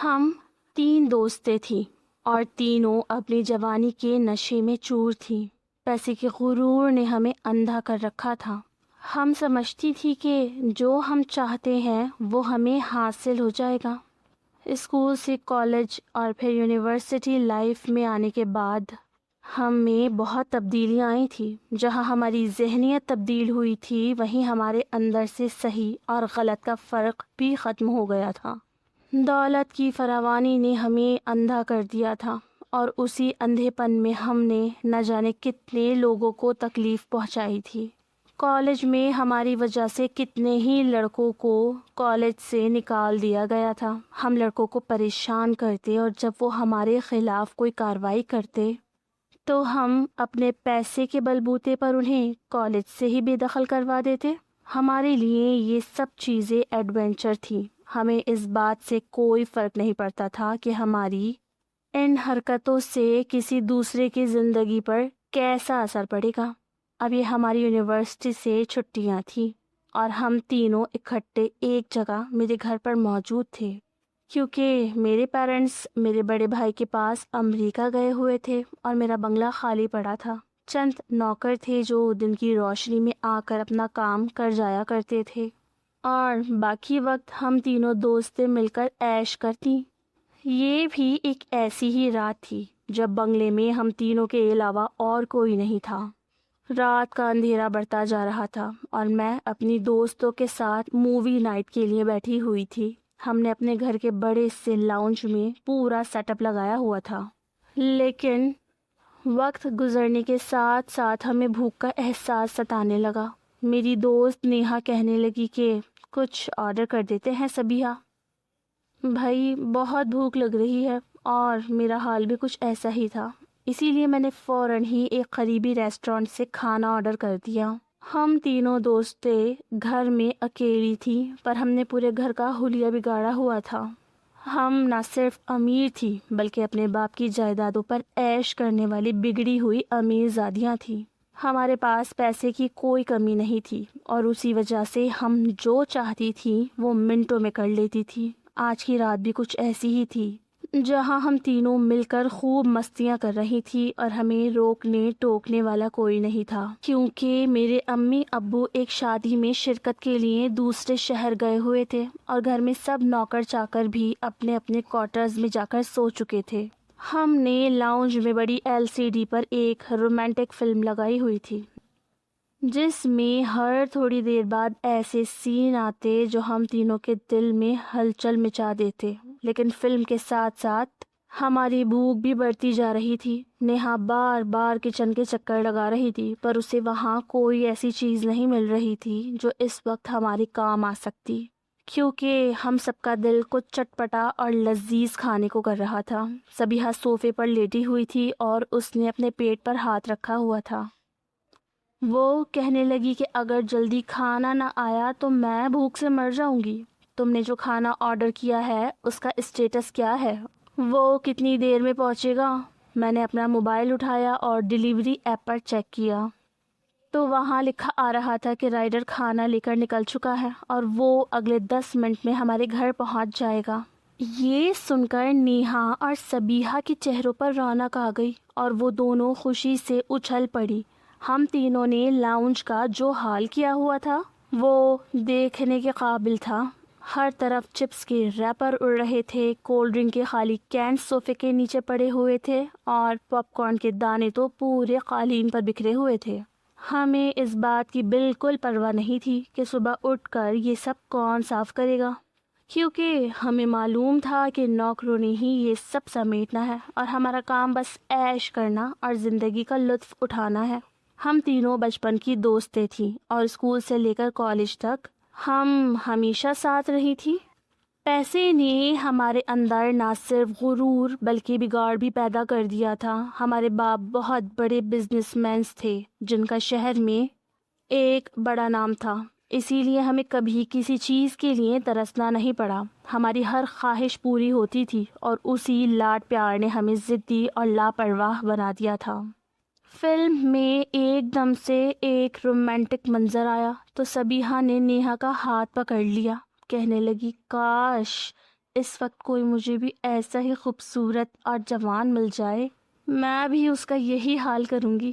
ہم 3 دوستیں تھیں اور تینوں اپنی جوانی کے نشے میں چور تھیں۔ پیسے کے غرور نے ہمیں اندھا کر رکھا تھا۔ ہم سمجھتی تھی کہ جو ہم چاہتے ہیں وہ ہمیں حاصل ہو جائے گا۔ اسکول سے کالج اور پھر یونیورسٹی لائف میں آنے کے بعد ہم میں بہت تبدیلیاں آئی تھیں۔ جہاں ہماری ذہنیت تبدیل ہوئی تھی وہیں ہمارے اندر سے صحیح اور غلط کا فرق بھی ختم ہو گیا تھا۔ دولت کی فراوانی نے ہمیں اندھا کر دیا تھا اور اسی اندھے پن میں ہم نے نہ جانے کتنے لوگوں کو تکلیف پہنچائی تھی۔ کالج میں ہماری وجہ سے کتنے ہی لڑکوں کو کالج سے نکال دیا گیا تھا۔ ہم لڑکوں کو پریشان کرتے اور جب وہ ہمارے خلاف کوئی کارروائی کرتے تو ہم اپنے پیسے کے بلبوتے پر انہیں کالج سے ہی بے دخل کروا دیتے۔ ہمارے لیے یہ سب چیزیں ایڈونچر تھیں۔ ہمیں اس بات سے کوئی فرق نہیں پڑتا تھا کہ ہماری ان حرکتوں سے کسی دوسرے کی زندگی پر کیسا اثر پڑے گا۔ اب یہ ہماری یونیورسٹی سے چھٹیاں تھیں اور ہم تینوں اکٹھے ایک جگہ میرے گھر پر موجود تھے، کیونکہ میرے پیرنٹس میرے بڑے بھائی کے پاس امریکہ گئے ہوئے تھے اور میرا بنگلہ خالی پڑا تھا۔ چند نوکر تھے جو دن کی روشنی میں آ کر اپنا کام کر جایا کرتے تھے اور باقی وقت ہم تینوں دوستیں مل کر عیش کرتی۔ یہ بھی ایک ایسی ہی رات تھی جب بنگلے میں ہم تینوں کے علاوہ اور کوئی نہیں تھا۔ رات کا اندھیرا بڑھتا جا رہا تھا اور میں اپنی دوستوں کے ساتھ مووی نائٹ کے لیے بیٹھی ہوئی تھی۔ ہم نے اپنے گھر کے بڑے سے لاؤنج میں پورا سیٹ اپ لگایا ہوا تھا، لیکن وقت گزرنے کے ساتھ ساتھ ہمیں بھوک کا احساس ستانے لگا۔ میری دوست نیہا کہنے لگی کہ کچھ آرڈر کر دیتے ہیں صبیحہ۔ بھائی بہت بھوک لگ رہی ہے اور میرا حال بھی کچھ ایسا ہی تھا، اسی لیے میں نے فوراً ہی ایک قریبی ریسٹورانٹ سے کھانا آرڈر کر دیا۔ ہم تینوں دوستیں گھر میں اکیلی تھیں پر ہم نے پورے گھر کا حلیہ بگاڑا ہوا تھا۔ ہم نہ صرف امیر تھی بلکہ اپنے باپ کی جائیدادوں پر عیش کرنے والی بگڑی ہوئی امیر زادیاں تھیں۔ ہمارے پاس پیسے کی کوئی کمی نہیں تھی اور اسی وجہ سے ہم جو چاہتی تھیں وہ منٹوں میں کر لیتی تھی۔ آج کی رات بھی کچھ ایسی ہی تھی جہاں ہم تینوں مل کر خوب مستیاں کر رہی تھی اور ہمیں روکنے ٹوکنے والا کوئی نہیں تھا، کیونکہ میرے امی ابو ایک شادی میں شرکت کے لیے دوسرے شہر گئے ہوئے تھے اور گھر میں سب نوکر چاکر بھی اپنے اپنے کوارٹرز میں جا کر سو چکے تھے۔ ہم نے لاؤنج میں بڑی LCD پر ایک رومانٹک فلم لگائی ہوئی تھی جس میں ہر تھوڑی دیر بعد ایسے سین آتے جو ہم تینوں کے دل میں ہلچل مچا دیتے، لیکن فلم کے ساتھ ساتھ ہماری بھوک بھی بڑھتی جا رہی تھی۔ نیہا بار بار کچن کے چکر لگا رہی تھی پر اسے وہاں کوئی ایسی چیز نہیں مل رہی تھی جو اس وقت ہمارے کام آ سکتی، کیونکہ ہم سب کا دل کچھ چٹپٹا اور لذیذ کھانے کو کر رہا تھا۔ صبیحہ صوفے پر لیٹی ہوئی تھی اور اس نے اپنے پیٹ پر ہاتھ رکھا ہوا تھا۔ وہ کہنے لگی کہ اگر جلدی کھانا نہ آیا تو میں بھوک سے مر جاؤں گی۔ تم نے جو کھانا آرڈر کیا ہے اس کا اسٹیٹس کیا ہے؟ وہ کتنی دیر میں پہنچے گا؟ میں نے اپنا موبائل اٹھایا اور ڈیلیوری ایپ پر چیک کیا تو وہاں لکھا آ رہا تھا کہ رائڈر کھانا لے کر نکل چکا ہے اور وہ اگلے 10 منٹ میں ہمارے گھر پہنچ جائے گا۔ یہ سن کر نیہا اور صبیحہ کے چہروں پر رونق آ گئی اور وہ دونوں خوشی سے اچھل پڑی۔ ہم تینوں نے لاؤنج کا جو حال کیا ہوا تھا وہ دیکھنے کے قابل تھا۔ ہر طرف چپس کے ریپر اڑ رہے تھے، کولڈ ڈرنک کے خالی کینز صوفے کے نیچے پڑے ہوئے تھے اور پاپ کارن کے دانے تو پورے قالین پر بکھرے ہوئے تھے۔ ہمیں اس بات کی بالکل پرواہ نہیں تھی کہ صبح اٹھ کر یہ سب کون صاف کرے گا، کیونکہ ہمیں معلوم تھا کہ نوکروں نے ہی یہ سب سمیٹنا ہے اور ہمارا کام بس عیش کرنا اور زندگی کا لطف اٹھانا ہے۔ ہم تینوں بچپن کی دوستیں تھیں اور اسکول سے لے کر کالج تک ہم ہمیشہ ساتھ رہی تھی۔ پیسے نے ہمارے اندر نہ صرف غرور بلکہ بگاڑ بھی پیدا کر دیا تھا۔ ہمارے باپ بہت بڑے بزنس مینز تھے جن کا شہر میں ایک بڑا نام تھا، اسی لیے ہمیں کبھی کسی چیز کے لیے ترسنا نہیں پڑا۔ ہماری ہر خواہش پوری ہوتی تھی اور اسی لاڈ پیار نے ہمیں ضدی اور لاپرواہ بنا دیا تھا۔ فلم میں ایک دم سے ایک رومانٹک منظر آیا تو صبیحہ نے نیہا کا ہاتھ پکڑ لیا، کہنے لگی کاش اس وقت کوئی مجھے بھی ایسا ہی خوبصورت اور جوان مل جائے، میں بھی اس کا یہی حال کروں گی۔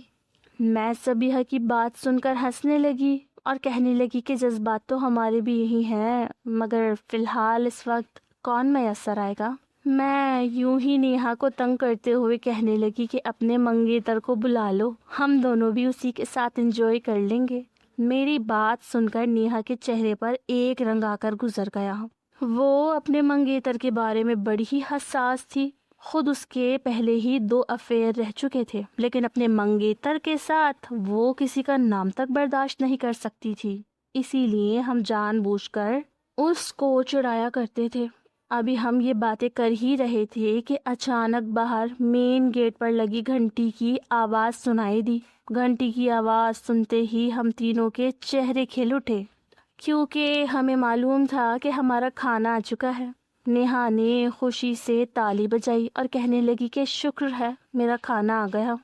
میں صبیحہ کی بات سن کر ہنسنے لگی اور کہنے لگی کہ جذبات تو ہمارے بھی یہی ہیں، مگر فی الحال اس وقت کون میسر آئے گا۔ میں یوں ہی نیہا کو تنگ کرتے ہوئے کہنے لگی کہ اپنے منگیتر کو بلا لو، ہم دونوں بھی اسی کے ساتھ انجوائے کر لیں گے۔ میری بات سن کر نیہا کے چہرے پر ایک رنگ آ کر گزر گیا۔ وہ اپنے منگیتر کے بارے میں بڑی ہی حساس تھی۔ خود اس کے پہلے ہی 2 افیئر رہ چکے تھے، لیکن اپنے منگیتر کے ساتھ وہ کسی کا نام تک برداشت نہیں کر سکتی تھی۔ اسی لیے ہم جان بوجھ کر اس کو چڑھایا کرتے تھے۔ ابھی ہم یہ باتیں کر ہی رہے تھے کہ اچانک باہر مین گیٹ پر لگی گھنٹی کی آواز سنائی دی۔ گھنٹی کی آواز سنتے ہی ہم تینوں کے چہرے کھل اٹھے، کیونکہ ہمیں معلوم تھا کہ ہمارا کھانا آ چکا ہے۔ نیہا نے خوشی سے تالی بجائی اور کہنے لگی کہ شکر ہے میرا کھانا آ گیا،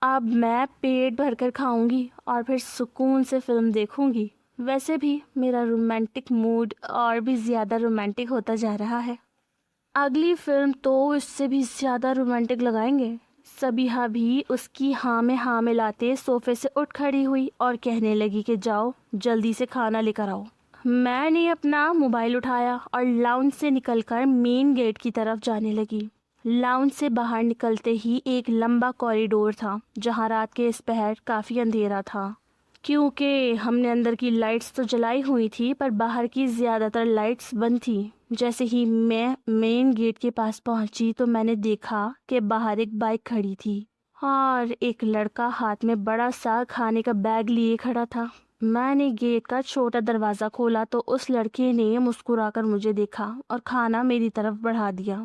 اب میں پیٹ بھر کر کھاؤں گی اور پھر سکون سے فلم دیکھوں گی۔ ویسے بھی میرا رومانٹک موڈ اور بھی زیادہ رومانٹک ہوتا جا رہا ہے۔ اگلی فلم تو اس سے بھی زیادہ رومانٹک لگائیں گے۔ صبیحہ بھی اس کی ہاں میں ہاں ملاتے صوفے سے اٹھ کھڑی ہوئی اور کہنے لگی کہ جاؤ جلدی سے کھانا لے کر آؤ۔ میں نے اپنا موبائل اٹھایا اور لاؤنج سے نکل کر مین گیٹ کی طرف جانے لگی۔ لاؤنج سے باہر نکلتے ہی ایک لمبا کوریڈور تھا جہاں رات کے اس پہر کافی اندھیرا تھا، کیونکہ ہم نے اندر کی لائٹس تو جلائی ہوئی تھی پر باہر کی زیادہ تر لائٹس بند تھی۔ جیسے ہی میں مین گیٹ کے پاس پہنچی تو میں نے دیکھا کہ باہر ایک بائک کھڑی تھی اور ایک لڑکا ہاتھ میں بڑا سا کھانے کا بیگ لیے کھڑا تھا۔ میں نے گیٹ کا چھوٹا دروازہ کھولا تو اس لڑکے نے مسکرا کر مجھے دیکھا اور کھانا میری طرف بڑھا دیا۔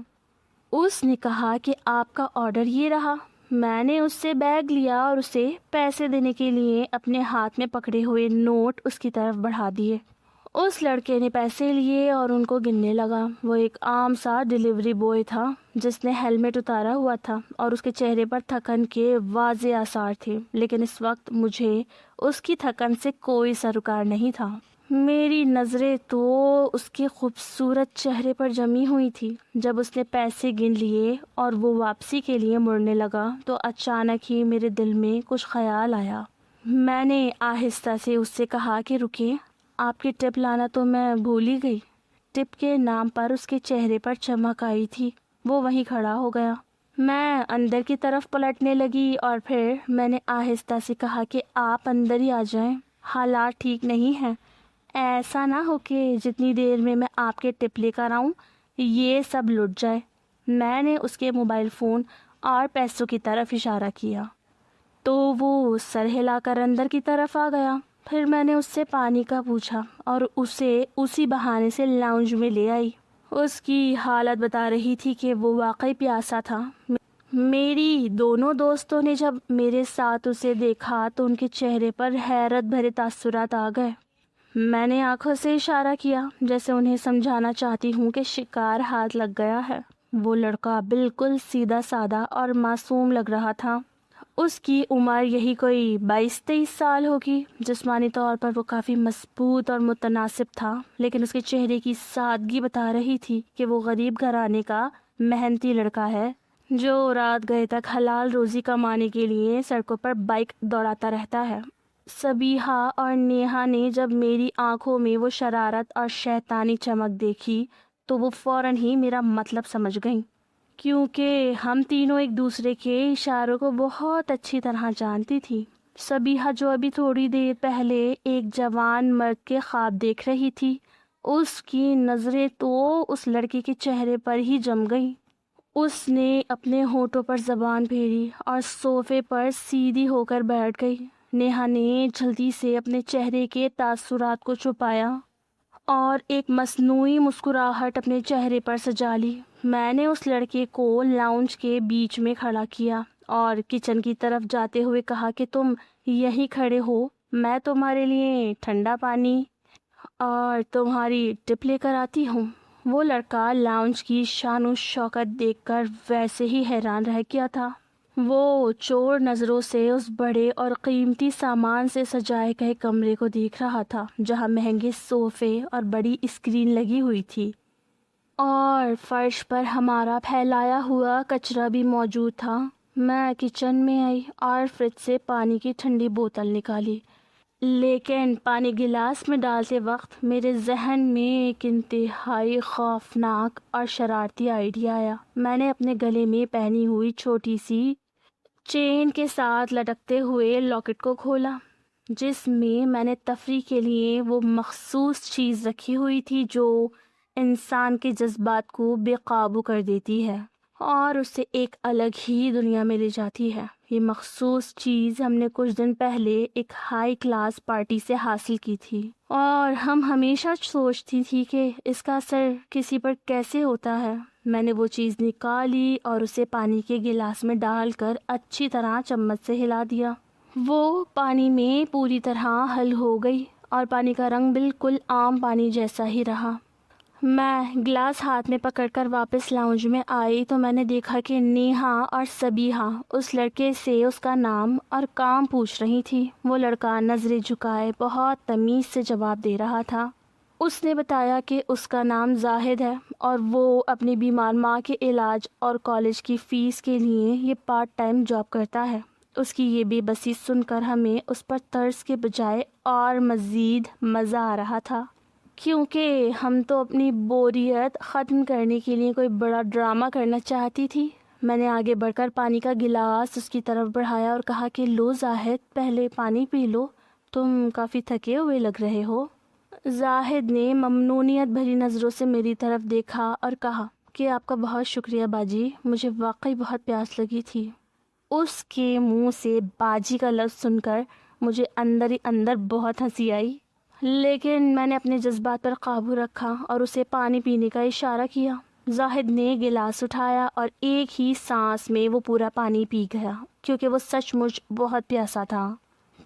اس نے کہا کہ آپ کا آرڈر یہ رہا۔ میں نے اس سے بیگ لیا اور اسے پیسے دینے کے لیے اپنے ہاتھ میں پکڑے ہوئے نوٹ اس کی طرف بڑھا دیے۔ اس لڑکے نے پیسے لیے اور ان کو گننے لگا۔ وہ ایک عام سا ڈیلیوری بوائے تھا جس نے ہیلمٹ اتارا ہوا تھا اور اس کے چہرے پر تھکن کے واضح آثار تھے، لیکن اس وقت مجھے اس کی تھکن سے کوئی سروکار نہیں تھا۔ میری نظریں تو اس کے خوبصورت چہرے پر جمی ہوئی تھی۔ جب اس نے پیسے گن لیے اور وہ واپسی کے لیے مڑنے لگا تو اچانک ہی میرے دل میں کچھ خیال آیا۔ میں نے آہستہ سے اس سے کہا کہ رکیں، آپ کی ٹپ لانا تو میں بھول ہی گئی۔ ٹپ کے نام پر اس کے چہرے پر چمک آئی تھی۔ وہ وہیں کھڑا ہو گیا۔ میں اندر کی طرف پلٹنے لگی اور پھر میں نے آہستہ سے کہا کہ آپ اندر ہی آ جائیں، حالات ٹھیک نہیں ہیں۔ ایسا نہ ہو کہ جتنی دیر میں آپ کے ٹپ لے کر آؤں یہ سب لٹ جائے۔ میں نے اس کے موبائل فون اور پیسوں کی طرف اشارہ کیا تو وہ سر ہلا کر اندر کی طرف آ گیا۔ پھر میں نے اس سے پانی کا پوچھا اور اسے اسی بہانے سے لاؤنج میں لے آئی۔ اس کی حالت بتا رہی تھی کہ وہ واقعی پیاسا تھا۔ میری دونوں دوستوں نے جب میرے ساتھ اسے دیکھا تو ان کے چہرے پر حیرت بھرے تاثرات آ گئے۔ میں نے آنکھوں سے اشارہ کیا جیسے انہیں سمجھانا چاہتی ہوں کہ شکار ہاتھ لگ گیا ہے۔ وہ لڑکا بالکل سیدھا سادہ اور معصوم لگ رہا تھا۔ اس کی عمر یہی کوئی 22-23 سال ہوگی۔ جسمانی طور پر وہ کافی مضبوط اور متناسب تھا، لیکن اس کے چہرے کی سادگی بتا رہی تھی کہ وہ غریب گھرانے کا محنتی لڑکا ہے جو رات گئے تک حلال روزی کمانے کے لیے سڑکوں پر بائک دوڑاتا رہتا ہے۔ صبیحہ اور نیہا نے جب میری آنکھوں میں وہ شرارت اور شیطانی چمک دیکھی تو وہ فوراً ہی میرا مطلب سمجھ گئیں، کیونکہ ہم تینوں ایک دوسرے کے اشاروں کو بہت اچھی طرح جانتی تھی۔ صبیحہ جو ابھی تھوڑی دیر پہلے ایک جوان مرد کے خواب دیکھ رہی تھی، اس کی نظریں تو اس لڑکے کے چہرے پر ہی جم گئیں۔ اس نے اپنے ہونٹوں پر زبان پھیری اور صوفے پر سیدھی ہو کر بیٹھ گئی۔ نیہا نے جلدی سے اپنے چہرے کے تاثرات کو چھپایا اور ایک مصنوعی مسکراہٹ اپنے چہرے پر سجا لی۔ میں نے اس لڑکے کو لاؤنج کے بیچ میں کھڑا کیا اور کچن کی طرف جاتے ہوئے کہا کہ تم یہیں کھڑے ہو، میں تمہارے لیے ٹھنڈا پانی اور تمہاری ٹپ لے کر آتی ہوں۔ وہ لڑکا لاؤنج کی شان و شوکت دیکھ کر ویسے ہی حیران رہ گیا تھا۔ وہ چور نظروں سے اس بڑے اور قیمتی سامان سے سجائے گئے کمرے کو دیکھ رہا تھا جہاں مہنگے صوفے اور بڑی اسکرین لگی ہوئی تھی۔ اور فرش پر ہمارا پھیلایا ہوا کچرا بھی موجود تھا۔ میں کچن میں آئی اور فریج سے پانی کی ٹھنڈی بوتل نکالی، لیکن پانی گلاس میں ڈالتے وقت میرے ذہن میں ایک انتہائی خوفناک اور شرارتی آئیڈیا آیا۔ میں نے اپنے گلے میں پہنی ہوئی چھوٹی سی چین کے ساتھ لٹکتے ہوئے لاکٹ کو کھولا، جس میں نے تفریح کے لیے وہ مخصوص چیز رکھی ہوئی تھی جو انسان کے جذبات کو بے قابو کر دیتی ہے اور اسے ایک الگ ہی دنیا میں لے جاتی ہے۔ یہ مخصوص چیز ہم نے کچھ دن پہلے ایک ہائی کلاس پارٹی سے حاصل کی تھی، اور ہم ہمیشہ سوچتی تھی کہ اس کا اثر کسی پر کیسے ہوتا ہے۔ میں نے وہ چیز نکالی اور اسے پانی کے گلاس میں ڈال کر اچھی طرح چمچ سے ہلا دیا۔ وہ پانی میں پوری طرح حل ہو گئی اور پانی کا رنگ بالکل عام پانی جیسا ہی رہا۔ میں گلاس ہاتھ میں پکڑ کر واپس لاؤنج میں آئی تو میں نے دیکھا کہ نیہا اور سبیحہ اس لڑکے سے اس کا نام اور کام پوچھ رہی تھی۔ وہ لڑکا نظریں جھکائے بہت تمیز سے جواب دے رہا تھا۔ اس نے بتایا کہ اس کا نام زاہد ہے اور وہ اپنی بیمار ماں کے علاج اور کالج کی فیس کے لیے یہ پارٹ ٹائم جاب کرتا ہے۔ اس کی یہ بے بسی سن کر ہمیں اس پر ترس کے بجائے اور مزید مزہ آ رہا تھا، کیونکہ ہم تو اپنی بوریت ختم کرنے کے لیے کوئی بڑا ڈرامہ کرنا چاہتی تھی۔ میں نے آگے بڑھ کر پانی کا گلاس اس کی طرف بڑھایا اور کہا کہ لو زاہد، پہلے پانی پی لو، تم کافی تھکے ہوئے لگ رہے ہو۔ زاہد نے ممنونیت بھری نظروں سے میری طرف دیکھا اور کہا کہ آپ کا بہت شکریہ باجی، مجھے واقعی بہت پیاس لگی تھی۔ اس کے منہ سے باجی کا لفظ سن کر مجھے اندر ہی اندر بہت ہنسی آئی، لیکن میں نے اپنے جذبات پر قابو رکھا اور اسے پانی پینے کا اشارہ کیا۔ زاہد نے گلاس اٹھایا اور ایک ہی سانس میں وہ پورا پانی پی گیا، کیونکہ وہ سچ مچ بہت پیاسا تھا۔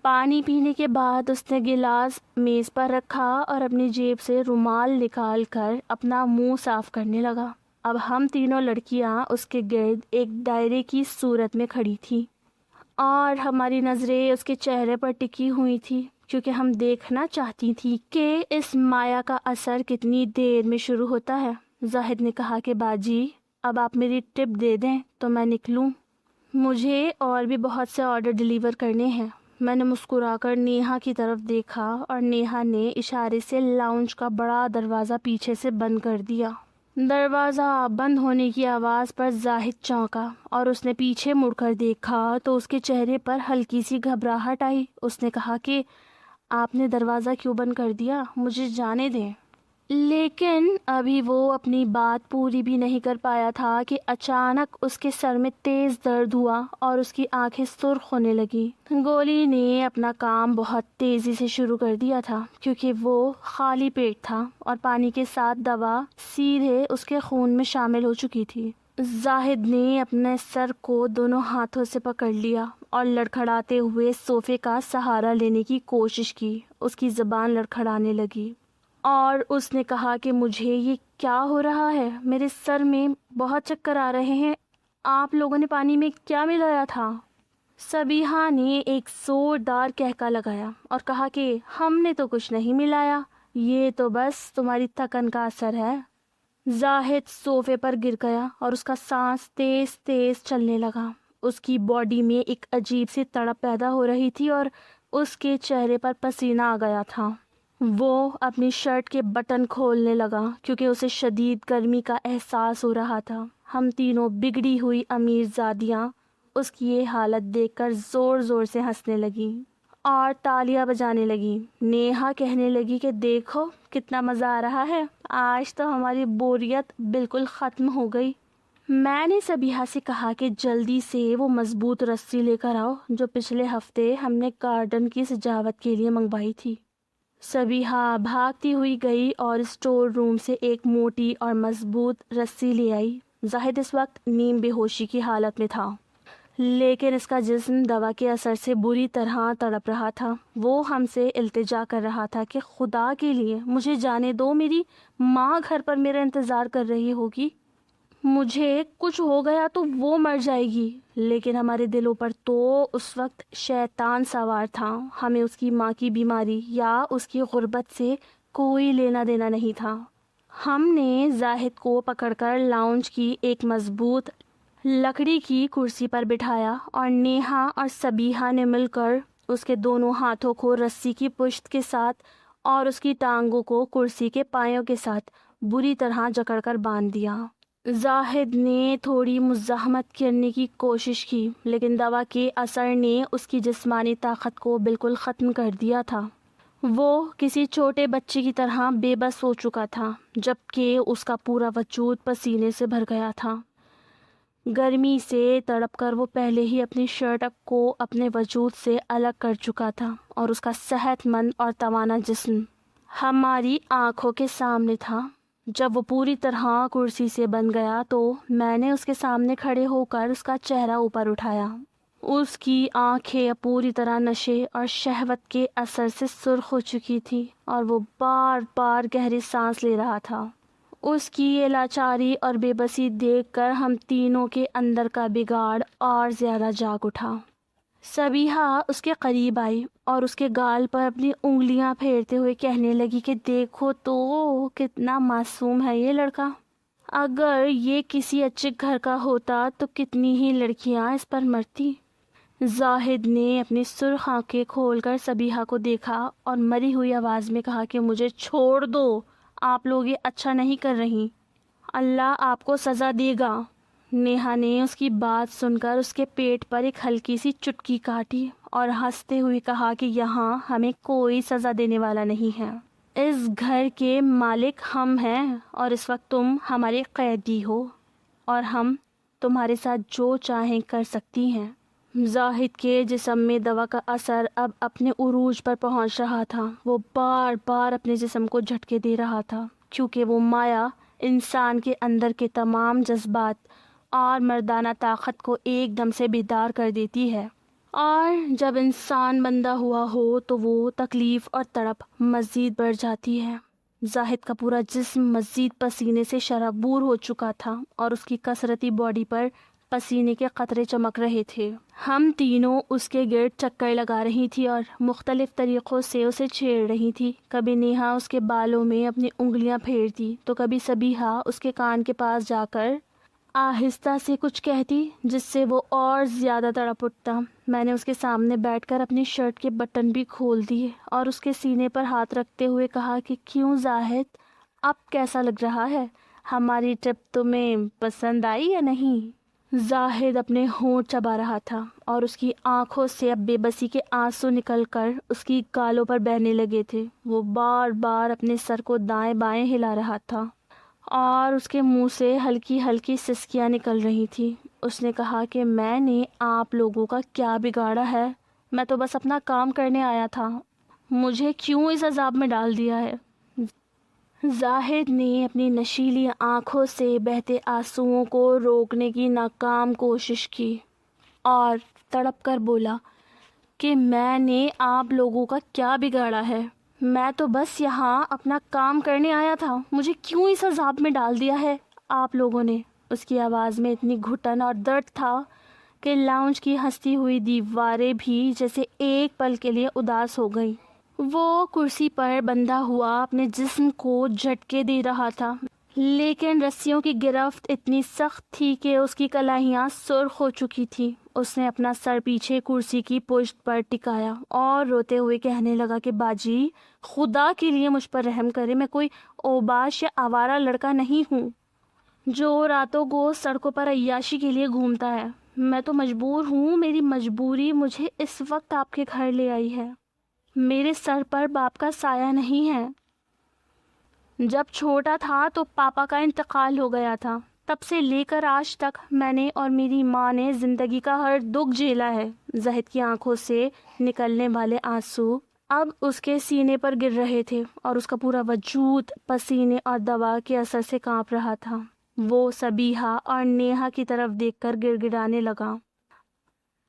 پانی پینے کے بعد اس نے گلاس میز پر رکھا اور اپنی جیب سے رومال نکال کر اپنا منہ صاف کرنے لگا۔ اب ہم تینوں لڑکیاں اس کے گرد ایک دائرے کی صورت میں کھڑی تھیں اور ہماری نظریں اس کے چہرے پر ٹکی ہوئی تھی، کیونکہ ہم دیکھنا چاہتی تھی کہ اس مایا کا اثر کتنی دیر میں شروع ہوتا ہے۔ زاہد نے کہا کہ باجی اب آپ میری ٹپ دے دیں تو میں نکلوں، مجھے اور بھی بہت سے آرڈر ڈیلیور کرنے ہیں۔ میں نے مسکرا کر نیہا کی طرف دیکھا اور نیہا نے اشارے سے لاؤنج کا بڑا دروازہ پیچھے سے بند کر دیا۔ دروازہ بند ہونے کی آواز پر زاہد چونکا اور اس نے پیچھے مڑ کر دیکھا تو اس کے چہرے پر ہلکی سی گھبراہٹ آئی۔ اس نے کہا کہ آپ نے دروازہ کیوں بند کر دیا؟ مجھے جانے دیں۔ لیکن ابھی وہ اپنی بات پوری بھی نہیں کر پایا تھا کہ اچانک اس کے سر میں تیز درد ہوا اور اس کی آنکھیں سرخ ہونے لگی۔ گولی نے اپنا کام بہت تیزی سے شروع کر دیا تھا، کیونکہ وہ خالی پیٹ تھا اور پانی کے ساتھ دوا سیدھے اس کے خون میں شامل ہو چکی تھی۔ زاہد نے اپنے سر کو دونوں ہاتھوں سے پکڑ لیا اور لڑکھڑاتے ہوئے صوفے کا سہارا لینے کی کوشش کی۔ اس کی زبان لڑکھڑانے لگی اور اس نے کہا کہ مجھے یہ کیا ہو رہا ہے؟ میرے سر میں بہت چکر آ رہے ہیں، آپ لوگوں نے پانی میں کیا ملایا تھا؟ سبیحہ نے ایک زوردار کہکا لگایا اور کہا کہ ہم نے تو کچھ نہیں ملایا، یہ تو بس تمہاری تھکن کا اثر ہے۔ زاہد صوفے پر گر گیا اور اس کا سانس تیز تیز چلنے لگا۔ اس کی باڈی میں ایک عجیب سی تڑپ پیدا ہو رہی تھی اور اس کے چہرے پر پسینہ آ گیا تھا۔ وہ اپنی شرٹ کے بٹن کھولنے لگا کیونکہ اسے شدید گرمی کا احساس ہو رہا تھا۔ ہم تینوں بگڑی ہوئی امیر زادیاں اس کی یہ حالت دیکھ کر زور زور سے ہنسنے لگیں اور تالیاں بجانے لگیں۔ نیہا کہنے لگی کہ دیکھو کتنا مزہ آ رہا ہے، آج تو ہماری بوریت بالکل ختم ہو گئی۔ میں نے سبیحہ سے کہا کہ جلدی سے وہ مضبوط رسی لے کر آؤ جو پچھلے ہفتے ہم نے گارڈن کی سجاوٹ کے لیے منگوائی تھی۔ سبیحہ بھاگتی ہوئی گئی اور اسٹور روم سے ایک موٹی اور مضبوط رسی لے آئی۔ زاہد اس وقت نیم بے ہوشی کی حالت میں تھا، لیکن اس کا جسم دوا کے اثر سے بری طرح تڑپ رہا تھا۔ وہ ہم سے التجا کر رہا تھا کہ خدا کے لیے مجھے جانے دو، میری ماں گھر پر میرا انتظار کر رہی ہوگی، مجھے کچھ ہو گیا تو وہ مر جائے گی۔ لیکن ہمارے دلوں پر تو اس وقت شیطان سوار تھا، ہمیں اس کی ماں کی بیماری یا اس کی غربت سے کوئی لینا دینا نہیں تھا۔ ہم نے زاہد کو پکڑ کر لاؤنج کی ایک مضبوط لکڑی کی کرسی پر بٹھایا اور نیہا اور سبیحہ نے مل کر اس کے دونوں ہاتھوں کو رسی کی پشت کے ساتھ اور اس کی ٹانگوں کو کرسی کے پایوں کے ساتھ بری طرح جکڑ کر باندھ دیا۔ زاہد نے تھوڑی مزاحمت کرنے کی کوشش کی، لیکن دوا کے اثر نے اس کی جسمانی طاقت کو بالکل ختم کر دیا تھا۔ وہ کسی چھوٹے بچے کی طرح بے بس ہو چکا تھا، جبکہ اس کا پورا وجود پسینے سے بھر گیا تھا۔ گرمی سے تڑپ کر وہ پہلے ہی اپنی شرٹ کو اپنے وجود سے الگ کر چکا تھا اور اس کا صحت مند اور توانا جسم ہماری آنکھوں کے سامنے تھا۔ جب وہ پوری طرح کرسی سے بن گیا تو میں نے اس کے سامنے کھڑے ہو کر اس کا چہرہ اوپر اٹھایا۔ اس کی آنکھیں پوری طرح نشے اور شہوت کے اثر سے سرخ ہو چکی تھی اور وہ بار بار گہری سانس لے رہا تھا۔ اس کی یہ لاچاری اور بے بسی دیکھ کر ہم تینوں کے اندر کا بگاڑ اور زیادہ جاگ اٹھا۔ سبیحہ اس کے قریب آئی اور اس کے گال پر اپنی انگلیاں پھیرتے ہوئے کہنے لگی کہ دیکھو تو کتنا معصوم ہے یہ لڑکا، اگر یہ کسی اچھے گھر کا ہوتا تو کتنی ہی لڑکیاں اس پر مرتی۔ زاہد نے اپنی سرخ آنکھیں کھول کر سبیحہ کو دیکھا اور مری ہوئی آواز میں کہا کہ مجھے چھوڑ دو، آپ لوگ یہ اچھا نہیں کر رہی، اللہ آپ کو سزا دے گا۔ نیہا نے اس کی بات سن کر اس کے پیٹ پر ایک ہلکی سی چٹکی کاٹی اور ہنستے ہوئے کہا کہ یہاں ہمیں کوئی سزا دینے والا نہیں ہے، اس گھر کے مالک ہم ہیں اور اس وقت تم ہمارے قیدی ہو اور ہم تمہارے ساتھ جو چاہیں کر سکتی ہیں۔ زاہد کے جسم میں دوا کا اثر اب اپنے عروج پر پہنچ رہا تھا۔ وہ بار بار اپنے جسم کو جھٹکے دے رہا تھا، کیونکہ وہ مایا انسان کے اندر کے تمام جذبات اور مردانہ طاقت کو ایک دم سے بیدار کر دیتی ہے، اور جب انسان بندہ ہوا ہو تو وہ تکلیف اور تڑپ مزید بڑھ جاتی ہے۔ زاہد کا پورا جسم مزید پسینے سے شرابور ہو چکا تھا اور اس کی کسرتی باڈی پر پسینے کے قطرے چمک رہے تھے۔ ہم تینوں اس کے گرد چکر لگا رہی تھی اور مختلف طریقوں سے اسے چھیڑ رہی تھی۔ کبھی نیہا اس کے بالوں میں اپنی انگلیاں پھیرتی تو کبھی سبیحہ اس کے کان کے پاس جا کر آہستہ سے کچھ کہتی، جس سے وہ اور زیادہ تڑپ اٹھتا۔ میں نے اس کے سامنے بیٹھ کر اپنی شرٹ کے بٹن بھی کھول دیے اور اس کے سینے پر ہاتھ رکھتے ہوئے کہا کہ کیوں زاہد، اب کیسا لگ رہا ہے؟ ہماری ٹرپ تمہیں پسند آئی یا نہیں؟ زاہد اپنے ہونٹ چبا رہا تھا اور اس کی آنکھوں سے اب بے بسی کے آنسو نکل کر اس کی گالوں پر بہنے لگے تھے۔ وہ بار بار اپنے سر کو دائیں بائیں ہلا رہا تھا اور اس کے منہ سے ہلکی ہلکی سسکیاں نکل رہی تھی۔ اس نے کہا کہ میں نے آپ لوگوں کا کیا بگاڑا ہے؟ میں تو بس اپنا کام کرنے آیا تھا، مجھے کیوں اس عذاب میں ڈال دیا ہے؟ زاہد نے اپنی نشیلی آنکھوں سے بہتے آنسوؤں کو روکنے کی ناکام کوشش کی اور تڑپ کر بولا کہ میں نے آپ لوگوں کا کیا بگاڑا ہے؟ میں تو بس یہاں اپنا کام کرنے آیا تھا، مجھے کیوں اس عذاب میں ڈال دیا ہے آپ لوگوں نے؟ اس کی آواز میں اتنی گھٹن اور درد تھا کہ لاؤنج کی ہنستی ہوئی دیواریں بھی جیسے ایک پل کے لیے اداس ہو گئیں۔ وہ کرسی پر بندھا ہوا اپنے جسم کو جھٹکے دے رہا تھا، لیکن رسیوں کی گرفت اتنی سخت تھی کہ اس کی کلاہیاں سرخ ہو چکی تھی۔ اس نے اپنا سر پیچھے کرسی کی پشت پر ٹکایا اور روتے ہوئے کہنے لگا کہ باجی، خدا کے لیے مجھ پر رحم کرے، میں کوئی اوباش یا آوارہ لڑکا نہیں ہوں جو راتوں کو سڑکوں پر عیاشی کے لیے گھومتا ہے۔ میں تو مجبور ہوں، میری مجبوری مجھے اس وقت آپ کے گھر لے آئی ہے۔ میرے سر پر باپ کا سایہ نہیں ہے۔ جب چھوٹا تھا تو پاپا کا انتقال ہو گیا تھا، تب سے لے کر آج تک میں نے اور میری ماں نے زندگی کا ہر دکھ جھیلا ہے۔ زاہد کی آنکھوں سے نکلنے والے آنسو اب اس کے سینے پر گر رہے تھے اور اس کا پورا وجود پسینے اور دوا کے اثر سے کانپ رہا تھا۔ وہ سبیحہ اور نیہا کی طرف دیکھ کر گڑ گڑانے لگا۔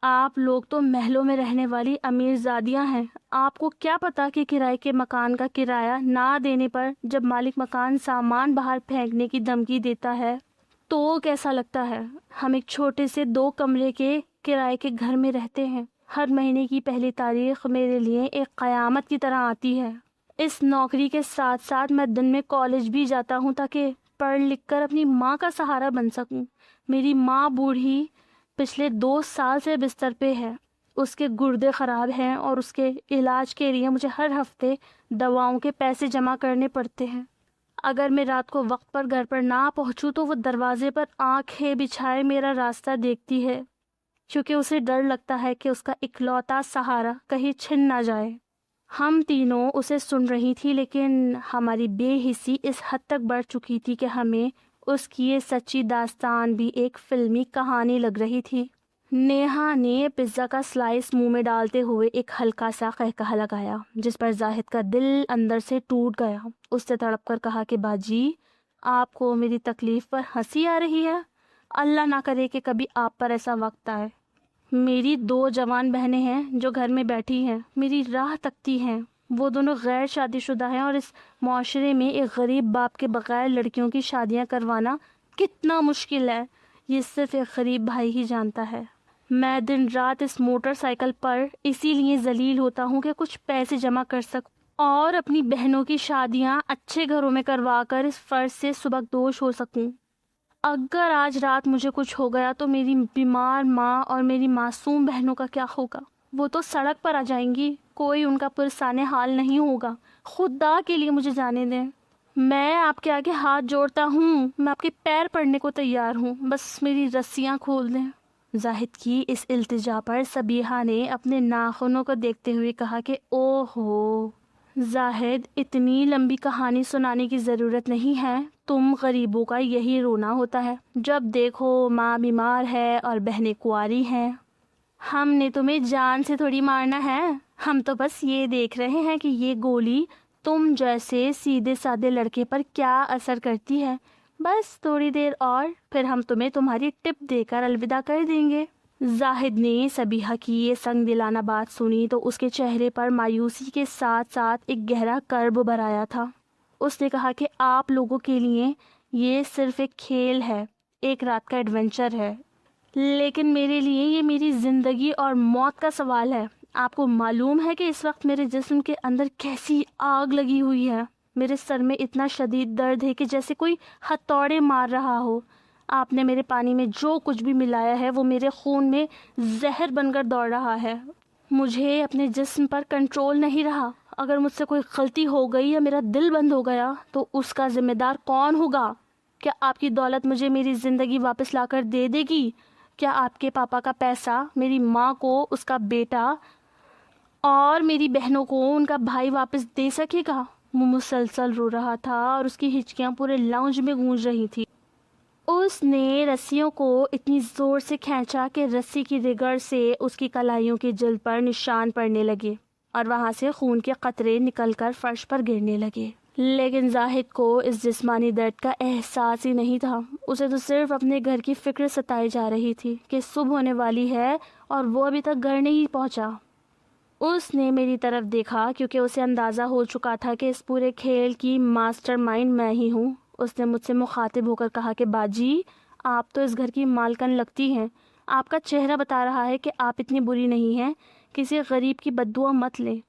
آپ لوگ تو محلوں میں رہنے والی امیر زادیاں ہیں، آپ کو کیا پتا کہ کرائے کے مکان کا کرایہ نہ دینے پر جب مالک مکان سامان باہر پھینکنے کی دھمکی دیتا ہے تو کیسا لگتا ہے؟ ہم ایک چھوٹے سے 2 کمرے کے کرائے کے گھر میں رہتے ہیں۔ ہر مہینے کی پہلی تاریخ میرے لیے ایک قیامت کی طرح آتی ہے۔ اس نوکری کے ساتھ ساتھ میں دن میں کالج بھی جاتا ہوں تاکہ پڑھ لکھ کر اپنی ماں کا سہارا بن سکوں۔ میری ماں بوڑھی پچھلے 2 سال سے بستر پہ ہے، اس کے گردے خراب ہیں اور اس کے علاج کے لیے مجھے ہر ہفتے دواؤں کے پیسے جمع کرنے پڑتے ہیں۔ اگر میں رات کو وقت پر گھر پر نہ پہنچوں تو وہ دروازے پر آنکھیں بچھائے میرا راستہ دیکھتی ہے، کیونکہ اسے ڈر لگتا ہے کہ اس کا اکلوتا سہارا کہیں چھن نہ جائے۔ ہم تینوں اسے سن رہی تھی، لیکن ہماری بے حسی اس حد تک بڑھ چکی تھی کہ ہمیں اس کی یہ سچی داستان بھی ایک فلمی کہانی لگ رہی تھی۔ نیہا نے پیزا کا سلائس منہ میں ڈالتے ہوئے ایک ہلکا سا قہقہہ لگایا، جس پر زاہد کا دل اندر سے ٹوٹ گیا۔ اس نے تڑپ کر کہا کہ باجی، آپ کو میری تکلیف پر ہنسی آ رہی ہے؟ اللہ نہ کرے کہ کبھی آپ پر ایسا وقت آئے۔ میری 2 جوان بہنیں ہیں جو گھر میں بیٹھی ہیں، میری راہ تکتی ہیں۔ وہ دونوں غیر شادی شدہ ہیں، اور اس معاشرے میں ایک غریب باپ کے بغیر لڑکیوں کی شادیاں کروانا کتنا مشکل ہے، یہ صرف ایک غریب بھائی ہی جانتا ہے۔ میں دن رات اس موٹر سائیکل پر اسی لیے ذلیل ہوتا ہوں کہ کچھ پیسے جمع کر سکوں اور اپنی بہنوں کی شادیاں اچھے گھروں میں کروا کر اس فرض سے سبکدوش ہو سکوں۔ اگر آج رات مجھے کچھ ہو گیا تو میری بیمار ماں اور میری معصوم بہنوں کا کیا ہوگا؟ وہ تو سڑک پر آ جائیں گی، کوئی ان کا پرسان حال نہیں ہوگا۔ خدا کے لیے مجھے جانے دیں، میں آپ کے آگے ہاتھ جوڑتا ہوں، میں آپ کے پیر پڑنے کو تیار ہوں، بس میری رسیاں کھول دیں۔ زاہد کی اس التجا پر سبیحہ نے اپنے ناخنوں کو دیکھتے ہوئے کہا کہ اوہ ہو زاہد، اتنی لمبی کہانی سنانے کی ضرورت نہیں ہے، تم غریبوں کا یہی رونا ہوتا ہے، جب دیکھو ماں بیمار ہے اور بہنیں کنواری ہیں۔ ہم نے تمہیں جان سے تھوڑی مارنا ہے، ہم تو بس یہ دیکھ رہے ہیں کہ یہ گولی تم جیسے سیدھے سادے لڑکے پر کیا اثر کرتی ہے۔ بس تھوڑی دیر اور پھر ہم تمہیں تمہاری ٹپ دے کر الوداع کر دیں گے۔ زاہد نے سبیحہ کی یہ سنگ دلانہ بات سنی تو اس کے چہرے پر مایوسی کے ساتھ ساتھ ایک گہرا کرب بھر آیا تھا۔ اس نے کہا کہ آپ لوگوں کے لیے یہ صرف ایک کھیل ہے، ایک رات کا ایڈونچر ہے، لیکن میرے لیے یہ میری زندگی اور موت کا سوال ہے۔ آپ کو معلوم ہے کہ اس وقت میرے جسم کے اندر کیسی آگ لگی ہوئی ہے؟ میرے سر میں اتنا شدید درد ہے کہ جیسے کوئی ہتھوڑے مار رہا ہو۔ آپ نے میرے پانی میں جو کچھ بھی ملایا ہے وہ میرے خون میں زہر بن کر دوڑ رہا ہے۔ مجھے اپنے جسم پر کنٹرول نہیں رہا۔ اگر مجھ سے کوئی غلطی ہو گئی یا میرا دل بند ہو گیا تو اس کا ذمہ دار کون ہوگا؟ کیا آپ کی دولت مجھے میری زندگی واپس لا کر دے دے گی؟ کیا آپ کے پاپا کا پیسہ میری ماں کو اس کا بیٹا اور میری بہنوں کو ان کا بھائی واپس دے سکے گا؟ وہ مسلسل رو رہا تھا اور اس کی ہچکیاں پورے لاؤنج میں گونج رہی تھی۔ اس نے رسیوں کو اتنی زور سے کھینچا کہ رسی کی رگڑ سے اس کی کلائیوں کی جلد پر نشان پڑنے لگے اور وہاں سے خون کے قطرے نکل کر فرش پر گرنے لگے، لیکن زاہد کو اس جسمانی درد کا احساس ہی نہیں تھا۔ اسے تو صرف اپنے گھر کی فکر ستائی جا رہی تھی کہ صبح ہونے والی ہے اور وہ ابھی تک گھر نہیں پہنچا۔ اس نے میری طرف دیکھا کیونکہ اسے اندازہ ہو چکا تھا کہ اس پورے کھیل کی ماسٹر مائنڈ میں ہی ہوں۔ اس نے مجھ سے مخاطب ہو کر کہا کہ باجی، آپ تو اس گھر کی مالکن لگتی ہیں، آپ کا چہرہ بتا رہا ہے کہ آپ اتنی بری نہیں ہیں، کسی غریب کی بددعا مت لیں۔